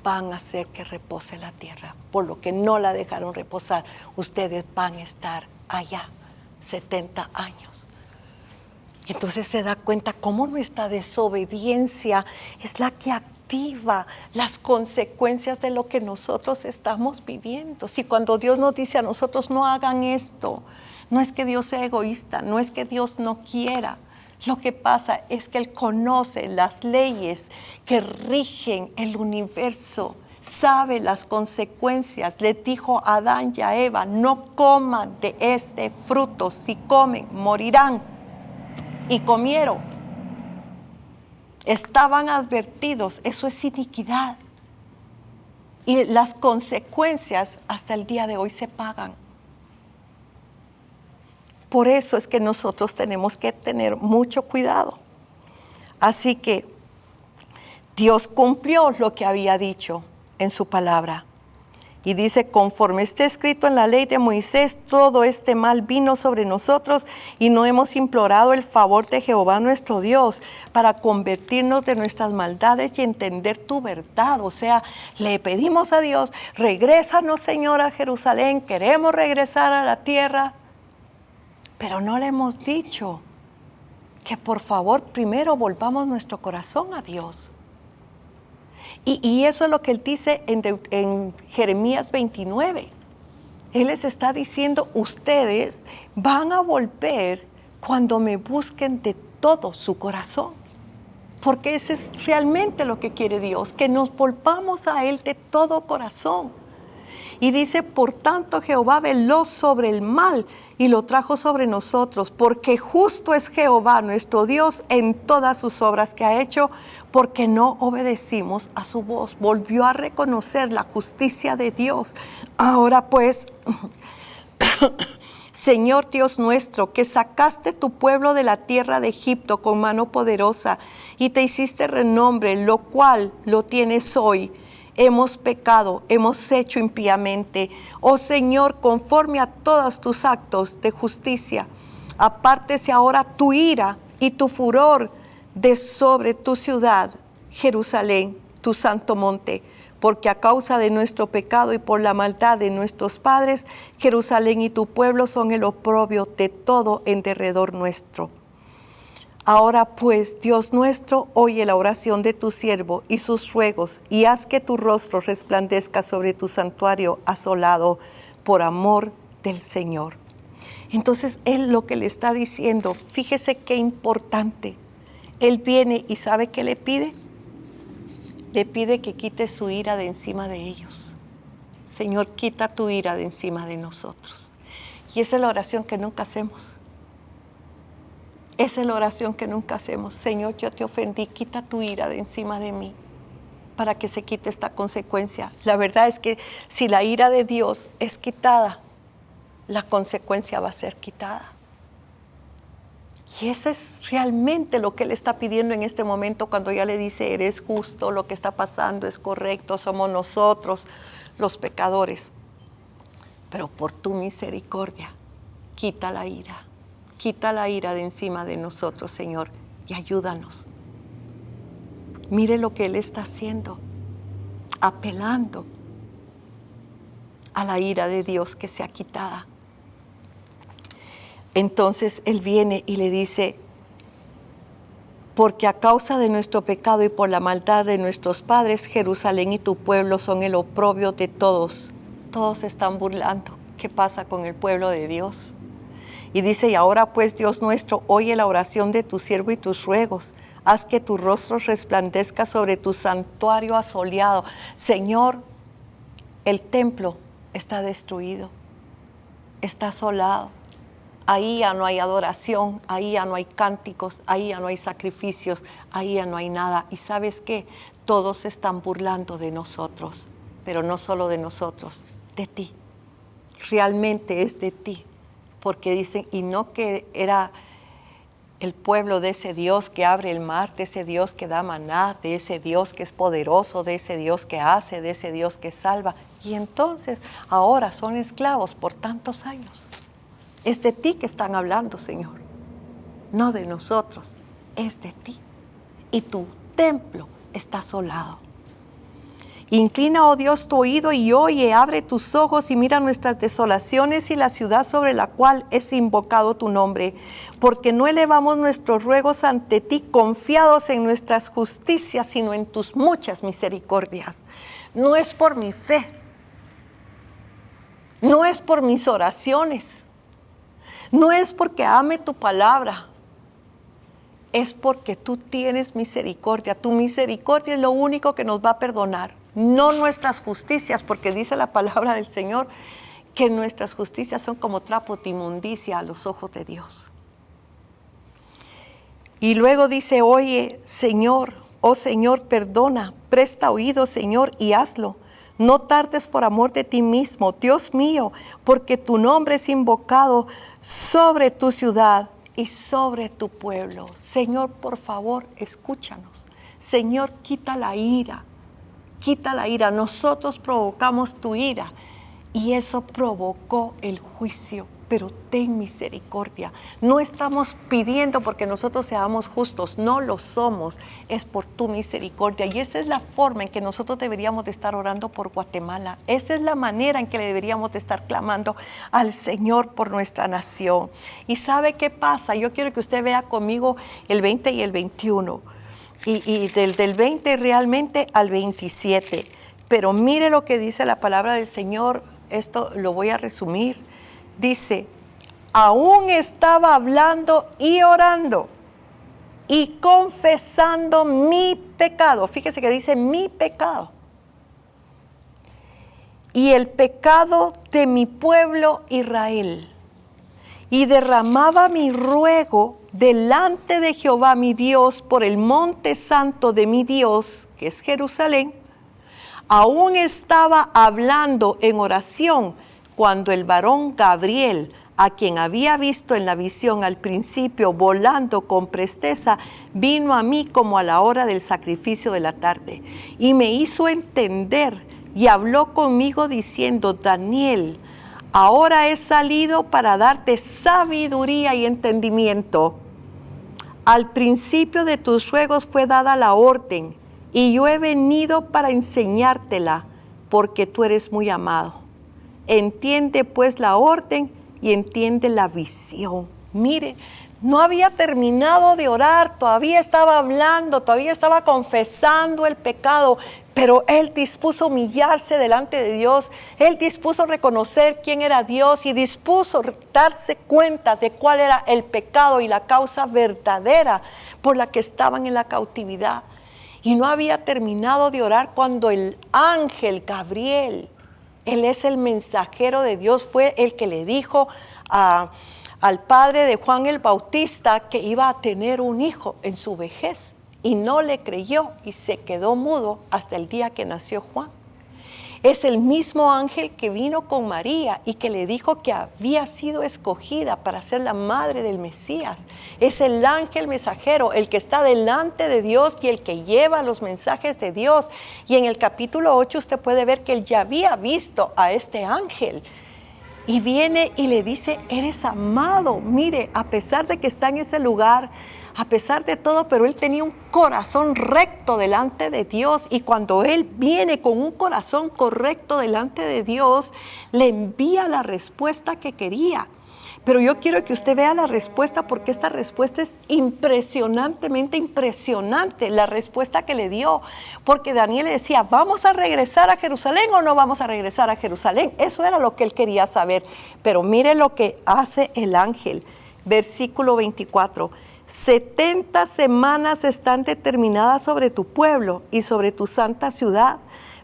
van a hacer que repose la tierra, por lo que no la dejaron reposar, ustedes van a estar allá 70 años. Entonces se da cuenta cómo nuestra desobediencia es la que activa las consecuencias de lo que nosotros estamos viviendo. Si cuando Dios nos dice a nosotros no hagan esto, no es que Dios sea egoísta, no es que Dios no quiera. Lo que pasa es que Él conoce las leyes que rigen el universo, sabe las consecuencias. Les dijo a Adán y a Eva, no coman de este fruto, si comen morirán. Y comieron. Estaban advertidos, eso es iniquidad. Y las consecuencias hasta el día de hoy se pagan. Por eso es que nosotros tenemos que tener mucho cuidado. Así que Dios cumplió lo que había dicho en su palabra. Y dice, conforme está escrito en la ley de Moisés, todo este mal vino sobre nosotros y no hemos implorado el favor de Jehová nuestro Dios para convertirnos de nuestras maldades y entender tu verdad. O sea, le pedimos a Dios, regrésanos Señor a Jerusalén, queremos regresar a la tierra, pero no le hemos dicho que por favor primero volvamos nuestro corazón a Dios. Y eso es lo que Él dice en Jeremías 29. Él les está diciendo, ustedes van a volver cuando me busquen de todo su corazón. Porque ese es realmente lo que quiere Dios, que nos volvamos a Él de todo corazón. Y dice, por tanto Jehová veló sobre el mal y lo trajo sobre nosotros, porque justo es Jehová nuestro Dios en todas sus obras que ha hecho, porque no obedecimos a su voz. Volvió a reconocer la justicia de Dios. Ahora pues, Señor Dios nuestro, que sacaste tu pueblo de la tierra de Egipto con mano poderosa y te hiciste renombre, lo cual lo tienes hoy. Hemos pecado, hemos hecho impíamente. Oh Señor, conforme a todos tus actos de justicia, apártese ahora tu ira y tu furor de sobre tu ciudad, Jerusalén, tu santo monte, porque a causa de nuestro pecado y por la maldad de nuestros padres, Jerusalén y tu pueblo son el oprobio de todo en derredor nuestro. Ahora pues, Dios nuestro, oye la oración de tu siervo y sus ruegos, y haz que tu rostro resplandezca sobre tu santuario asolado por amor del Señor. Entonces Él lo que le está diciendo, fíjese qué importante. Él viene y ¿sabe qué le pide? Le pide que quite su ira de encima de ellos. Señor, quita tu ira de encima de nosotros. Y esa es la oración que nunca hacemos. Esa es la oración que nunca hacemos. Señor, yo te ofendí, quita tu ira de encima de mí para que se quite esta consecuencia. La verdad es que si la ira de Dios es quitada, la consecuencia va a ser quitada. Y eso es realmente lo que Él está pidiendo en este momento cuando ya le dice, eres justo, lo que está pasando es correcto, somos nosotros los pecadores. Pero por tu misericordia, quita la ira de encima de nosotros, Señor, y ayúdanos. Mire lo que Él está haciendo, apelando a la ira de Dios que sea quitada. Entonces Él viene y le dice, porque a causa de nuestro pecado y por la maldad de nuestros padres, Jerusalén y tu pueblo son el oprobio de todos. Todos se están burlando. ¿Qué pasa con el pueblo de Dios? Y dice, y ahora pues, Dios nuestro, oye la oración de tu siervo y tus ruegos. Haz que tu rostro resplandezca sobre tu santuario asoleado. Señor, el templo está destruido, está asolado. Ahí ya no hay adoración, ahí ya no hay cánticos, ahí ya no hay sacrificios, ahí ya no hay nada. ¿Y sabes qué? Todos se están burlando de nosotros, pero no solo de nosotros, de ti. Realmente es de ti, porque dicen, y no que era el pueblo de ese Dios que abre el mar, de ese Dios que da maná, de ese Dios que es poderoso, de ese Dios que hace, de ese Dios que salva. Y entonces ahora son esclavos por tantos años. Es de ti que están hablando, Señor, no de nosotros, es de ti. Y tu templo está asolado. Inclina, oh Dios, tu oído y oye, abre tus ojos y mira nuestras desolaciones y la ciudad sobre la cual es invocado tu nombre, porque no elevamos nuestros ruegos ante ti confiados en nuestras justicias, sino en tus muchas misericordias. No es por mi fe, no es por mis oraciones, no es porque ame tu palabra, es porque tú tienes misericordia. Tu misericordia es lo único que nos va a perdonar, no nuestras justicias, porque dice la palabra del Señor que nuestras justicias son como trapos de inmundicia a los ojos de Dios. Y luego dice, oye, Señor, oh Señor, perdona, presta oído, Señor, y hazlo. No tardes por amor de ti mismo, Dios mío, porque tu nombre es invocado sobre tu ciudad y sobre tu pueblo. Señor, por favor, escúchanos. Señor, quita la ira, quita la ira. Nosotros provocamos tu ira y eso provocó el juicio, pero ten misericordia. No estamos pidiendo porque nosotros seamos justos, no lo somos, es por tu misericordia. Y esa es la forma en que nosotros deberíamos de estar orando por Guatemala. Esa es la manera en que le deberíamos de estar clamando al Señor por nuestra nación. ¿Y sabe qué pasa? Yo quiero que usted vea conmigo el 20 y el 21. Y del 20 realmente al 27. Pero mire lo que dice la palabra del Señor. Esto lo voy a resumir. Dice, aún estaba hablando y orando y confesando mi pecado. Fíjese que dice mi pecado. Y el pecado de mi pueblo Israel. Y derramaba mi ruego delante de Jehová mi Dios por el monte santo de mi Dios, que es Jerusalén. Aún estaba hablando en oración cuando el varón Gabriel, a quien había visto en la visión al principio volando con presteza, vino a mí como a la hora del sacrificio de la tarde y me hizo entender y habló conmigo diciendo, Daniel, ahora he salido para darte sabiduría y entendimiento. Al principio de tus ruegos fue dada la orden y yo he venido para enseñártela porque tú eres muy amado. Entiende pues la orden y entiende la visión. Mire, No había terminado de orar, todavía estaba hablando, todavía estaba confesando el pecado, pero él dispuso humillarse delante de Dios, él dispuso reconocer quién era Dios y dispuso darse cuenta de cuál era el pecado y la causa verdadera por la que estaban en la cautividad. Y no había terminado de orar cuando el ángel Gabriel, él es el mensajero de Dios, fue el que le dijo al padre de Juan el Bautista que iba a tener un hijo en su vejez, y no le creyó y se quedó mudo hasta el día que nació Juan. Es el mismo ángel que vino con María y que le dijo que había sido escogida para ser la madre del Mesías. Es el ángel mensajero, el que está delante de Dios y el que lleva los mensajes de Dios. Y en el capítulo 8 usted puede ver que él ya había visto a este ángel. Y viene y le dice, eres amado. Mire, a pesar de que está en ese lugar, a pesar de todo, pero él tenía un corazón recto delante de Dios. Y cuando él viene con un corazón correcto delante de Dios, le envía la respuesta que quería. Pero yo quiero que usted vea la respuesta, porque esta respuesta es impresionantemente impresionante, la respuesta que le dio. Porque Daniel le decía, ¿vamos a regresar a Jerusalén o no vamos a regresar a Jerusalén? Eso era lo que él quería saber. Pero mire lo que hace el ángel. Versículo 24. 70 semanas están determinadas sobre tu pueblo y sobre tu santa ciudad,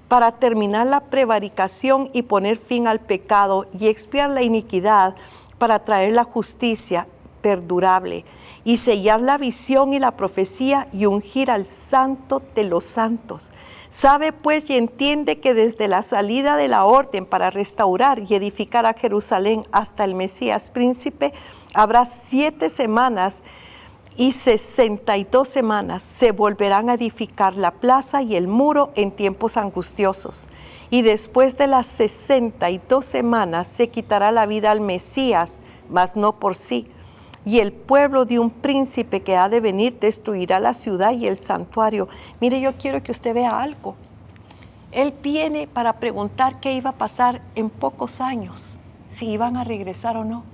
para terminar la prevaricación y poner fin al pecado y expiar la iniquidad, para traer la justicia perdurable y sellar la visión y la profecía y ungir al santo de los santos. Sabe pues y entiende que desde la salida de la orden para restaurar y edificar a Jerusalén hasta el Mesías príncipe, habrá 7 semanas y 62 semanas se volverán a edificar la plaza y el muro en tiempos angustiosos. Y después de las 62 semanas se quitará la vida al Mesías, mas no por sí. Y el pueblo de un príncipe que ha de venir destruirá la ciudad y el santuario. Mire, yo quiero que usted vea algo. Él viene para preguntar qué iba a pasar en pocos años, si iban a regresar o no.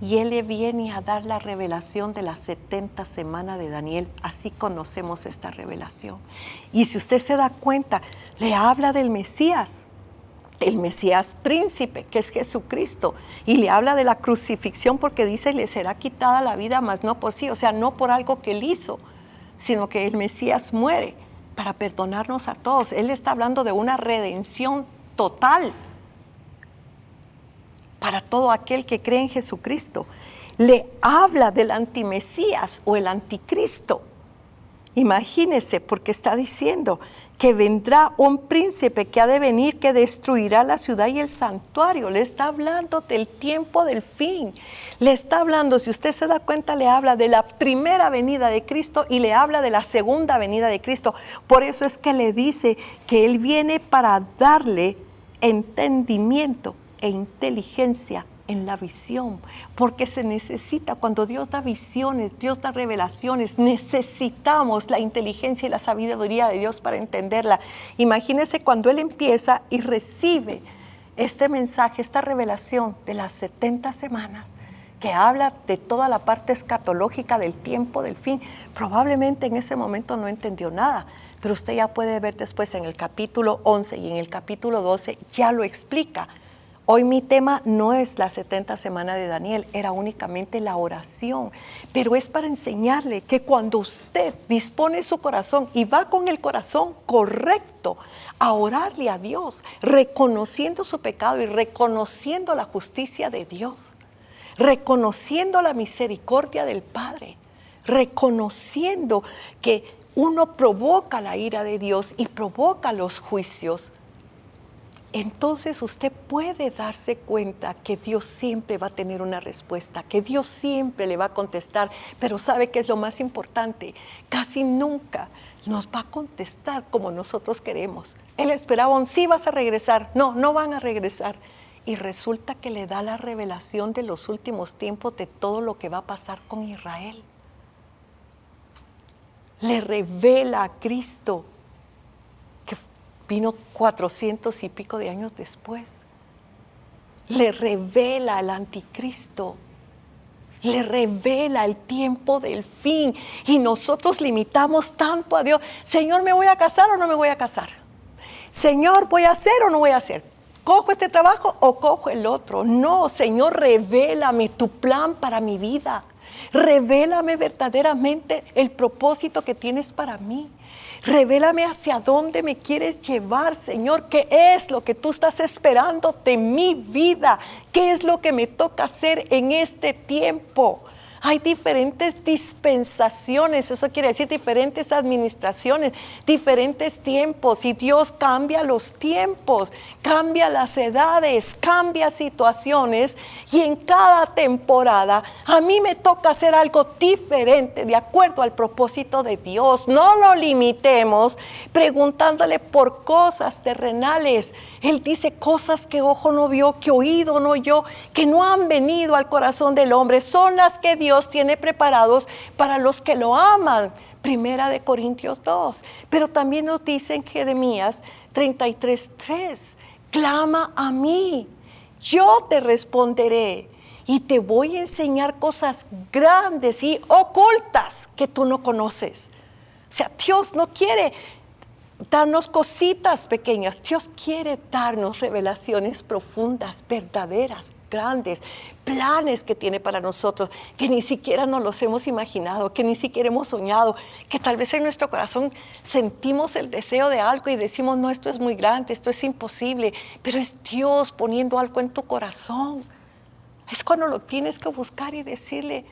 Y él le viene a dar la revelación de las 70 semanas de Daniel. Así conocemos esta revelación. Y si usted se da cuenta, le habla del Mesías, el Mesías príncipe, que es Jesucristo. Y le habla de la crucifixión, porque dice, le será quitada la vida, mas no por sí. O sea, no por algo que él hizo, sino que el Mesías muere para perdonarnos a todos. Él está hablando de una redención total para todo aquel que cree en Jesucristo. Le habla del antimesías o el anticristo. Imagínese, porque está diciendo que vendrá un príncipe que ha de venir, que destruirá la ciudad y el santuario. Le está hablando del tiempo del fin. Le está hablando, si usted se da cuenta, le habla de la primera venida de Cristo y le habla de la segunda venida de Cristo. Por eso es que le dice que Él viene para darle entendimiento e inteligencia en la visión, porque se necesita, cuando Dios da visiones, Dios da revelaciones, necesitamos la inteligencia y la sabiduría de Dios para entenderla. Imagínese cuando Él empieza y recibe este mensaje, esta revelación de las 70 semanas, que habla de toda la parte escatológica del tiempo del fin. Probablemente en ese momento no entendió nada, pero usted ya puede ver después en el capítulo 11 y en el capítulo 12 ya lo explica. Hoy mi tema no es la 70 semanas de Daniel, era únicamente la oración, pero es para enseñarle que cuando usted dispone su corazón y va con el corazón correcto a orarle a Dios, reconociendo su pecado y reconociendo la justicia de Dios, reconociendo la misericordia del Padre, reconociendo que uno provoca la ira de Dios y provoca los juicios, entonces usted puede darse cuenta que Dios siempre va a tener una respuesta, que Dios siempre le va a contestar, pero ¿sabe qué es lo más importante? Casi nunca nos va a contestar como nosotros queremos. Él esperaba un sí, vas a regresar. No, no van a regresar. Y resulta que le da la revelación de los últimos tiempos de todo lo que va a pasar con Israel. Le revela a Cristo, que vino 400 y pico de años después. Le revela al anticristo le revela el tiempo del fin. Y nosotros limitamos tanto a Dios. Señor, ¿me voy a casar o no me voy a casar? Señor, ¿voy a hacer o no voy a hacer? ¿Cojo este trabajo o cojo el otro? No, Señor, revélame tu plan para mi vida. Revélame verdaderamente el propósito que tienes para mí. Revélame hacia dónde me quieres llevar, Señor. ¿Qué es lo que tú estás esperando de mi vida? ¿Qué es lo que me toca hacer en este tiempo? Hay diferentes dispensaciones, eso quiere decir diferentes administraciones, diferentes tiempos, y Dios cambia los tiempos, cambia las edades, cambia situaciones, y en cada temporada a mí me toca hacer algo diferente de acuerdo al propósito de Dios. No lo limitemos preguntándole por cosas terrenales. Él dice cosas que ojo no vio, que oído no oyó, que no han venido al corazón del hombre, son las que Dios tiene preparados para los que lo aman. Primera de Corintios 2. Pero también nos dice en Jeremías 33:3, clama a mí, yo te responderé y te voy a enseñar cosas grandes y ocultas que tú no conoces. O sea, Dios no quiere darnos cositas pequeñas. Dios quiere darnos revelaciones profundas, verdaderas, grandes, planes que tiene para nosotros, que ni siquiera nos los hemos imaginado, que ni siquiera hemos soñado, que tal vez en nuestro corazón sentimos el deseo de algo y decimos, no, esto es muy grande, esto es imposible, pero es Dios poniendo algo en tu corazón. Es cuando lo tienes que buscar y decirle,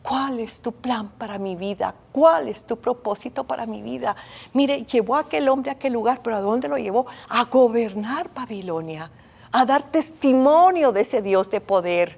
¿cuál es tu plan para mi vida? ¿Cuál es tu propósito para mi vida? Mire, llevó a aquel hombre a aquel lugar, pero ¿a dónde lo llevó? A gobernar Babilonia, a dar testimonio de ese Dios de poder,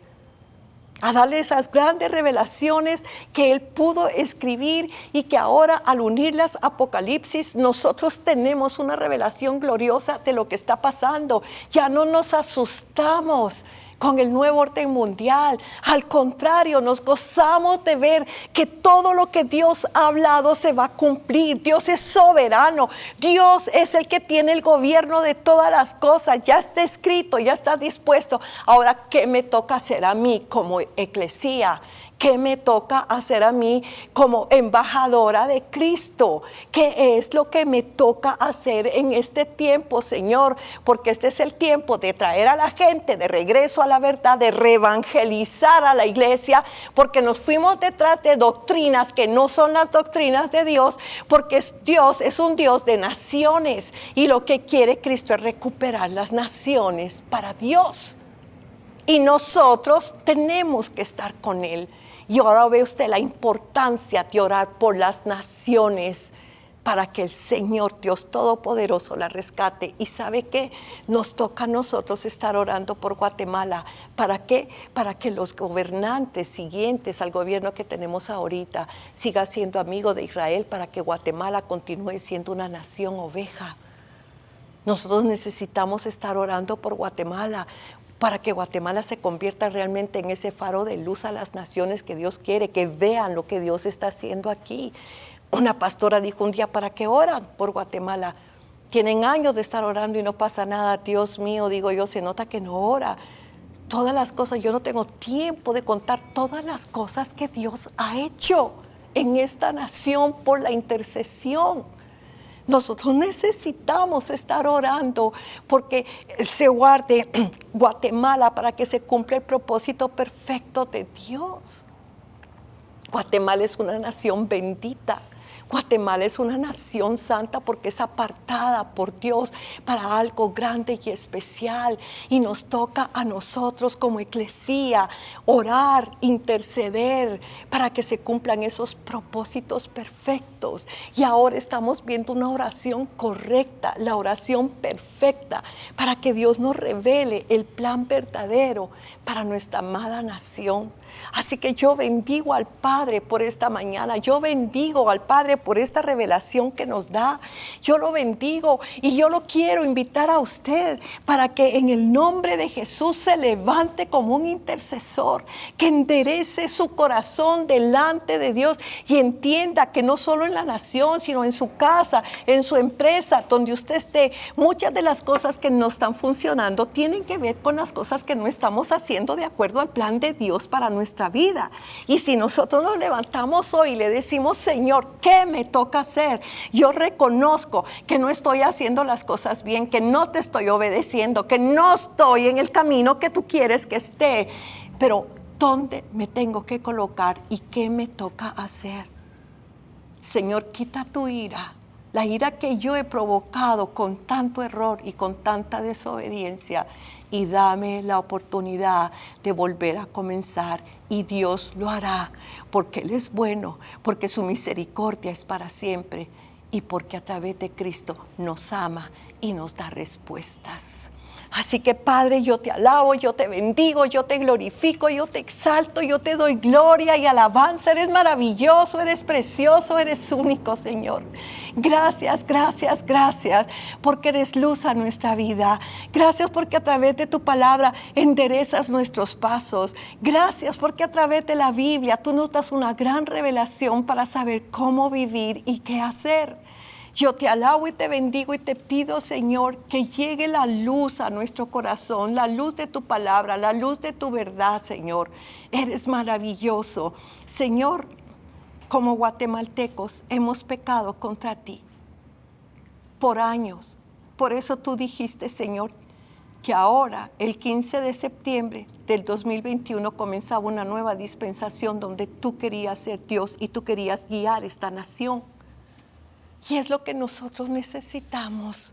a darle esas grandes revelaciones que él pudo escribir, y que ahora al unirlas a Apocalipsis nosotros tenemos una revelación gloriosa de lo que está pasando. Ya no nos asustamos con el nuevo orden mundial. Al contrario, nos gozamos de ver que todo lo que Dios ha hablado se va a cumplir. Dios es soberano. Dios es el que tiene el gobierno de todas las cosas. Ya está escrito, ya está dispuesto. Ahora, ¿qué me toca hacer a mí como eclesía? ¿Qué me toca hacer a mí como embajadora de Cristo? ¿Qué es lo que me toca hacer en este tiempo, Señor? Porque este es el tiempo de traer a la gente de regreso a la verdad, de reevangelizar a la iglesia, porque nos fuimos detrás de doctrinas que no son las doctrinas de Dios, porque Dios es un Dios de naciones, y lo que quiere Cristo es recuperar las naciones para Dios. Y nosotros tenemos que estar con Él. Y ahora ve usted la importancia de orar por las naciones para que el Señor Dios Todopoderoso la rescate. ¿Y sabe qué? Nos toca a nosotros estar orando por Guatemala. ¿Para qué? Para que los gobernantes siguientes al gobierno que tenemos ahorita siga siendo amigo de Israel, para que Guatemala continúe siendo una nación oveja. Nosotros necesitamos estar orando por Guatemala, para que Guatemala se convierta realmente en ese faro de luz a las naciones que Dios quiere, que vean lo que Dios está haciendo aquí. Una pastora dijo un día, ¿para qué oran por Guatemala? Tienen años de estar orando y no pasa nada. Dios mío, digo yo, se nota que no ora. Todas las cosas, yo no tengo tiempo de contar todas las cosas que Dios ha hecho en esta nación por la intercesión. Nosotros necesitamos estar orando porque se guarde Guatemala, para que se cumpla el propósito perfecto de Dios. Guatemala es una nación bendita. Guatemala es una nación santa porque es apartada por Dios para algo grande y especial. Y nos toca a nosotros como eclesía orar, interceder para que se cumplan esos propósitos perfectos. Y ahora estamos viendo una oración correcta, la oración perfecta, para que Dios nos revele el plan verdadero para nuestra amada nación. Así que yo bendigo al Padre por esta mañana. Yo bendigo al Padre por esta revelación que nos da. Yo lo bendigo y yo lo quiero invitar a usted para que en el nombre de Jesús se levante como un intercesor, que enderece su corazón delante de Dios y entienda que no solo en la nación, sino en su casa, en su empresa, donde usted esté, muchas de las cosas que no están funcionando tienen que ver con las cosas que no estamos haciendo de acuerdo al plan de Dios para nuestra vida. Y si nosotros nos levantamos hoy y le decimos, Señor, ¿qué me toca hacer? Yo reconozco que no estoy haciendo las cosas bien, que no te estoy obedeciendo, que no estoy en el camino que tú quieres que esté. Pero ¿dónde me tengo que colocar y qué me toca hacer? Señor, quita tu ira. La ira que yo he provocado con tanto error y con tanta desobediencia, y dame la oportunidad de volver a comenzar, y Dios lo hará, porque Él es bueno, porque su misericordia es para siempre, y porque a través de Cristo nos ama y nos da respuestas. Así que Padre, yo te alabo, yo te bendigo, yo te glorifico, yo te exalto, yo te doy gloria y alabanza. Eres maravilloso, eres precioso, eres único, Señor. Gracias, gracias, gracias, porque eres luz a nuestra vida. Gracias porque a través de tu palabra enderezas nuestros pasos. Gracias porque a través de la Biblia tú nos das una gran revelación para saber cómo vivir y qué hacer. Yo te alabo y te bendigo y te pido, Señor, que llegue la luz a nuestro corazón, la luz de tu palabra, la luz de tu verdad, Señor. Eres maravilloso. Señor, como guatemaltecos hemos pecado contra ti por años. Por eso tú dijiste, Señor, que ahora, el 15 de septiembre del 2021, comenzaba una nueva dispensación donde tú querías ser Dios y tú querías guiar esta nación. Y es lo que nosotros necesitamos.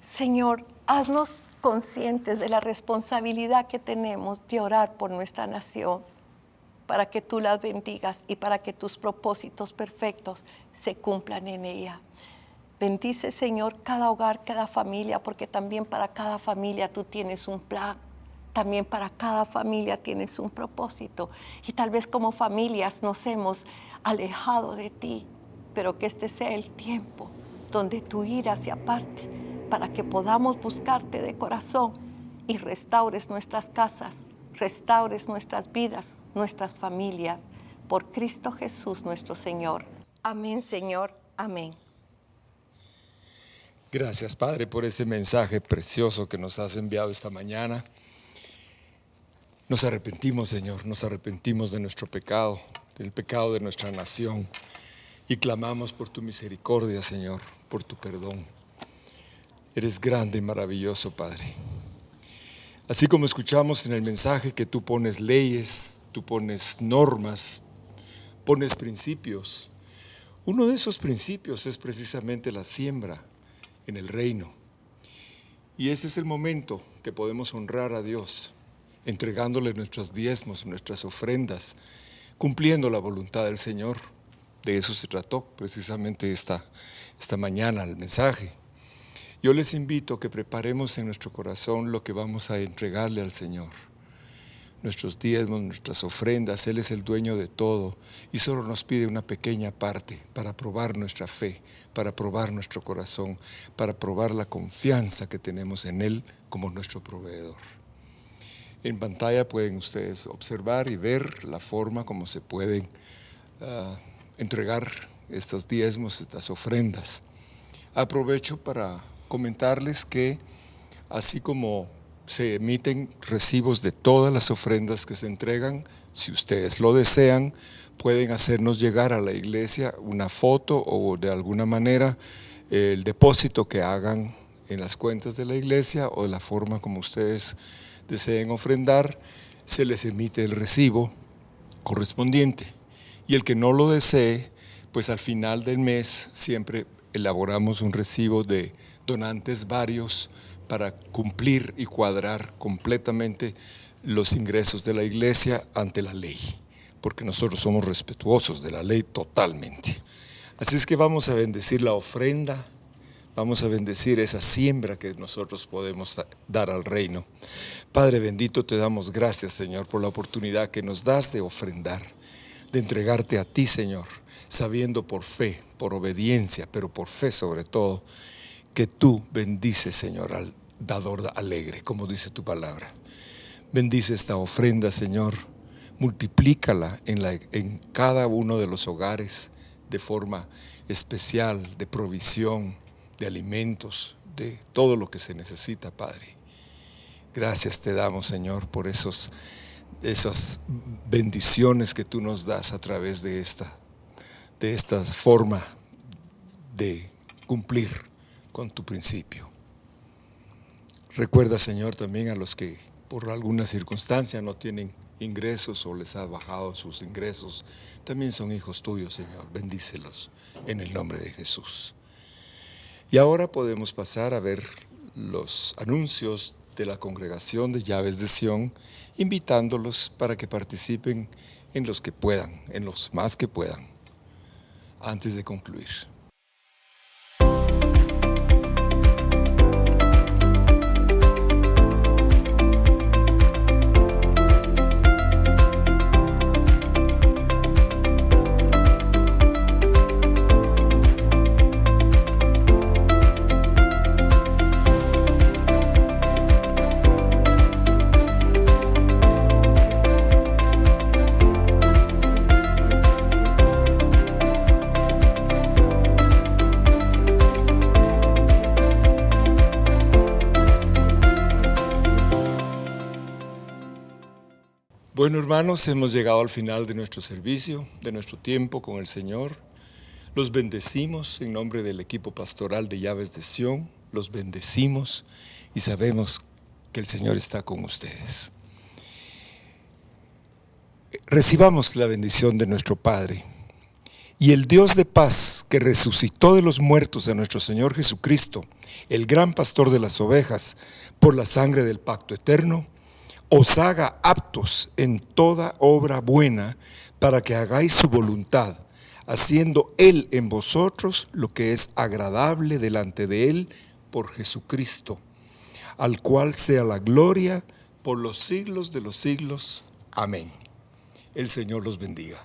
Señor, haznos conscientes de la responsabilidad que tenemos de orar por nuestra nación, para que tú las bendigas y para que tus propósitos perfectos se cumplan en ella. Bendice, Señor, cada hogar, cada familia, porque también para cada familia tú tienes un plan. También para cada familia tienes un propósito. Y tal vez como familias nos hemos alejado de ti, pero que este sea el tiempo donde tu ira se aparte para que podamos buscarte de corazón y restaures nuestras casas, restaures nuestras vidas, nuestras familias, por Cristo Jesús nuestro Señor. Amén, Señor. Amén. Gracias, Padre, por ese mensaje precioso que nos has enviado esta mañana. Nos arrepentimos, Señor, nos arrepentimos de nuestro pecado, del pecado de nuestra nación. Y clamamos por tu misericordia, Señor, por tu perdón. Eres grande y maravilloso, Padre. Así como escuchamos en el mensaje que tú pones leyes, tú pones normas, pones principios. Uno de esos principios es precisamente la siembra en el reino. Y ese es el momento que podemos honrar a Dios, entregándole nuestros diezmos, nuestras ofrendas, cumpliendo la voluntad del Señor. De eso se trató precisamente esta mañana el mensaje. Yo les invito a que preparemos en nuestro corazón lo que vamos a entregarle al Señor. Nuestros diezmos, nuestras ofrendas, Él es el dueño de todo y solo nos pide una pequeña parte para probar nuestra fe, para probar nuestro corazón, para probar la confianza que tenemos en Él como nuestro proveedor. En pantalla pueden ustedes observar y ver la forma como se pueden entregar estos diezmos, estas ofrendas. Aprovecho para comentarles que así como se emiten recibos de todas las ofrendas que se entregan, si ustedes lo desean, pueden hacernos llegar a la iglesia una foto o de alguna manera el depósito que hagan en las cuentas de la iglesia o de la forma como ustedes deseen ofrendar, se les emite el recibo correspondiente. Y el que no lo desee, pues al final del mes siempre elaboramos un recibo de donantes varios para cumplir y cuadrar completamente los ingresos de la iglesia ante la ley, porque nosotros somos respetuosos de la ley totalmente. Así es que vamos a bendecir la ofrenda, vamos a bendecir esa siembra que nosotros podemos dar al reino. Padre bendito, te damos gracias, Señor, por la oportunidad que nos das de ofrendar, de entregarte a ti, Señor, sabiendo por fe, por obediencia, pero por fe sobre todo, que tú bendices, Señor, al dador alegre, como dice tu palabra. Bendice esta ofrenda, Señor, multiplícala en cada uno de los hogares de forma especial, de provisión, de alimentos, de todo lo que se necesita, Padre. Gracias te damos, Señor, por esos esas bendiciones que tú nos das a través de esta forma de cumplir con tu principio. Recuerda, Señor, también a los que por alguna circunstancia no tienen ingresos o les ha bajado sus ingresos, también son hijos tuyos, Señor. Bendícelos en el nombre de Jesús. Y ahora podemos pasar a ver los anuncios de la congregación de Llaves de Sión, invitándolos para que participen en los que puedan, en los más que puedan, antes de concluir. Bueno, hermanos, hemos llegado al final de nuestro servicio, de nuestro tiempo con el Señor. Los bendecimos en nombre del equipo pastoral de Llaves de Sión. Los bendecimos y sabemos que el Señor está con ustedes. Recibamos la bendición de nuestro Padre. Y el Dios de paz, que resucitó de los muertos a nuestro Señor Jesucristo, el gran pastor de las ovejas, por la sangre del pacto eterno, os haga aptos en toda obra buena, para que hagáis su voluntad, haciendo Él en vosotros lo que es agradable delante de Él por Jesucristo, al cual sea la gloria por los siglos de los siglos. Amén. El Señor los bendiga.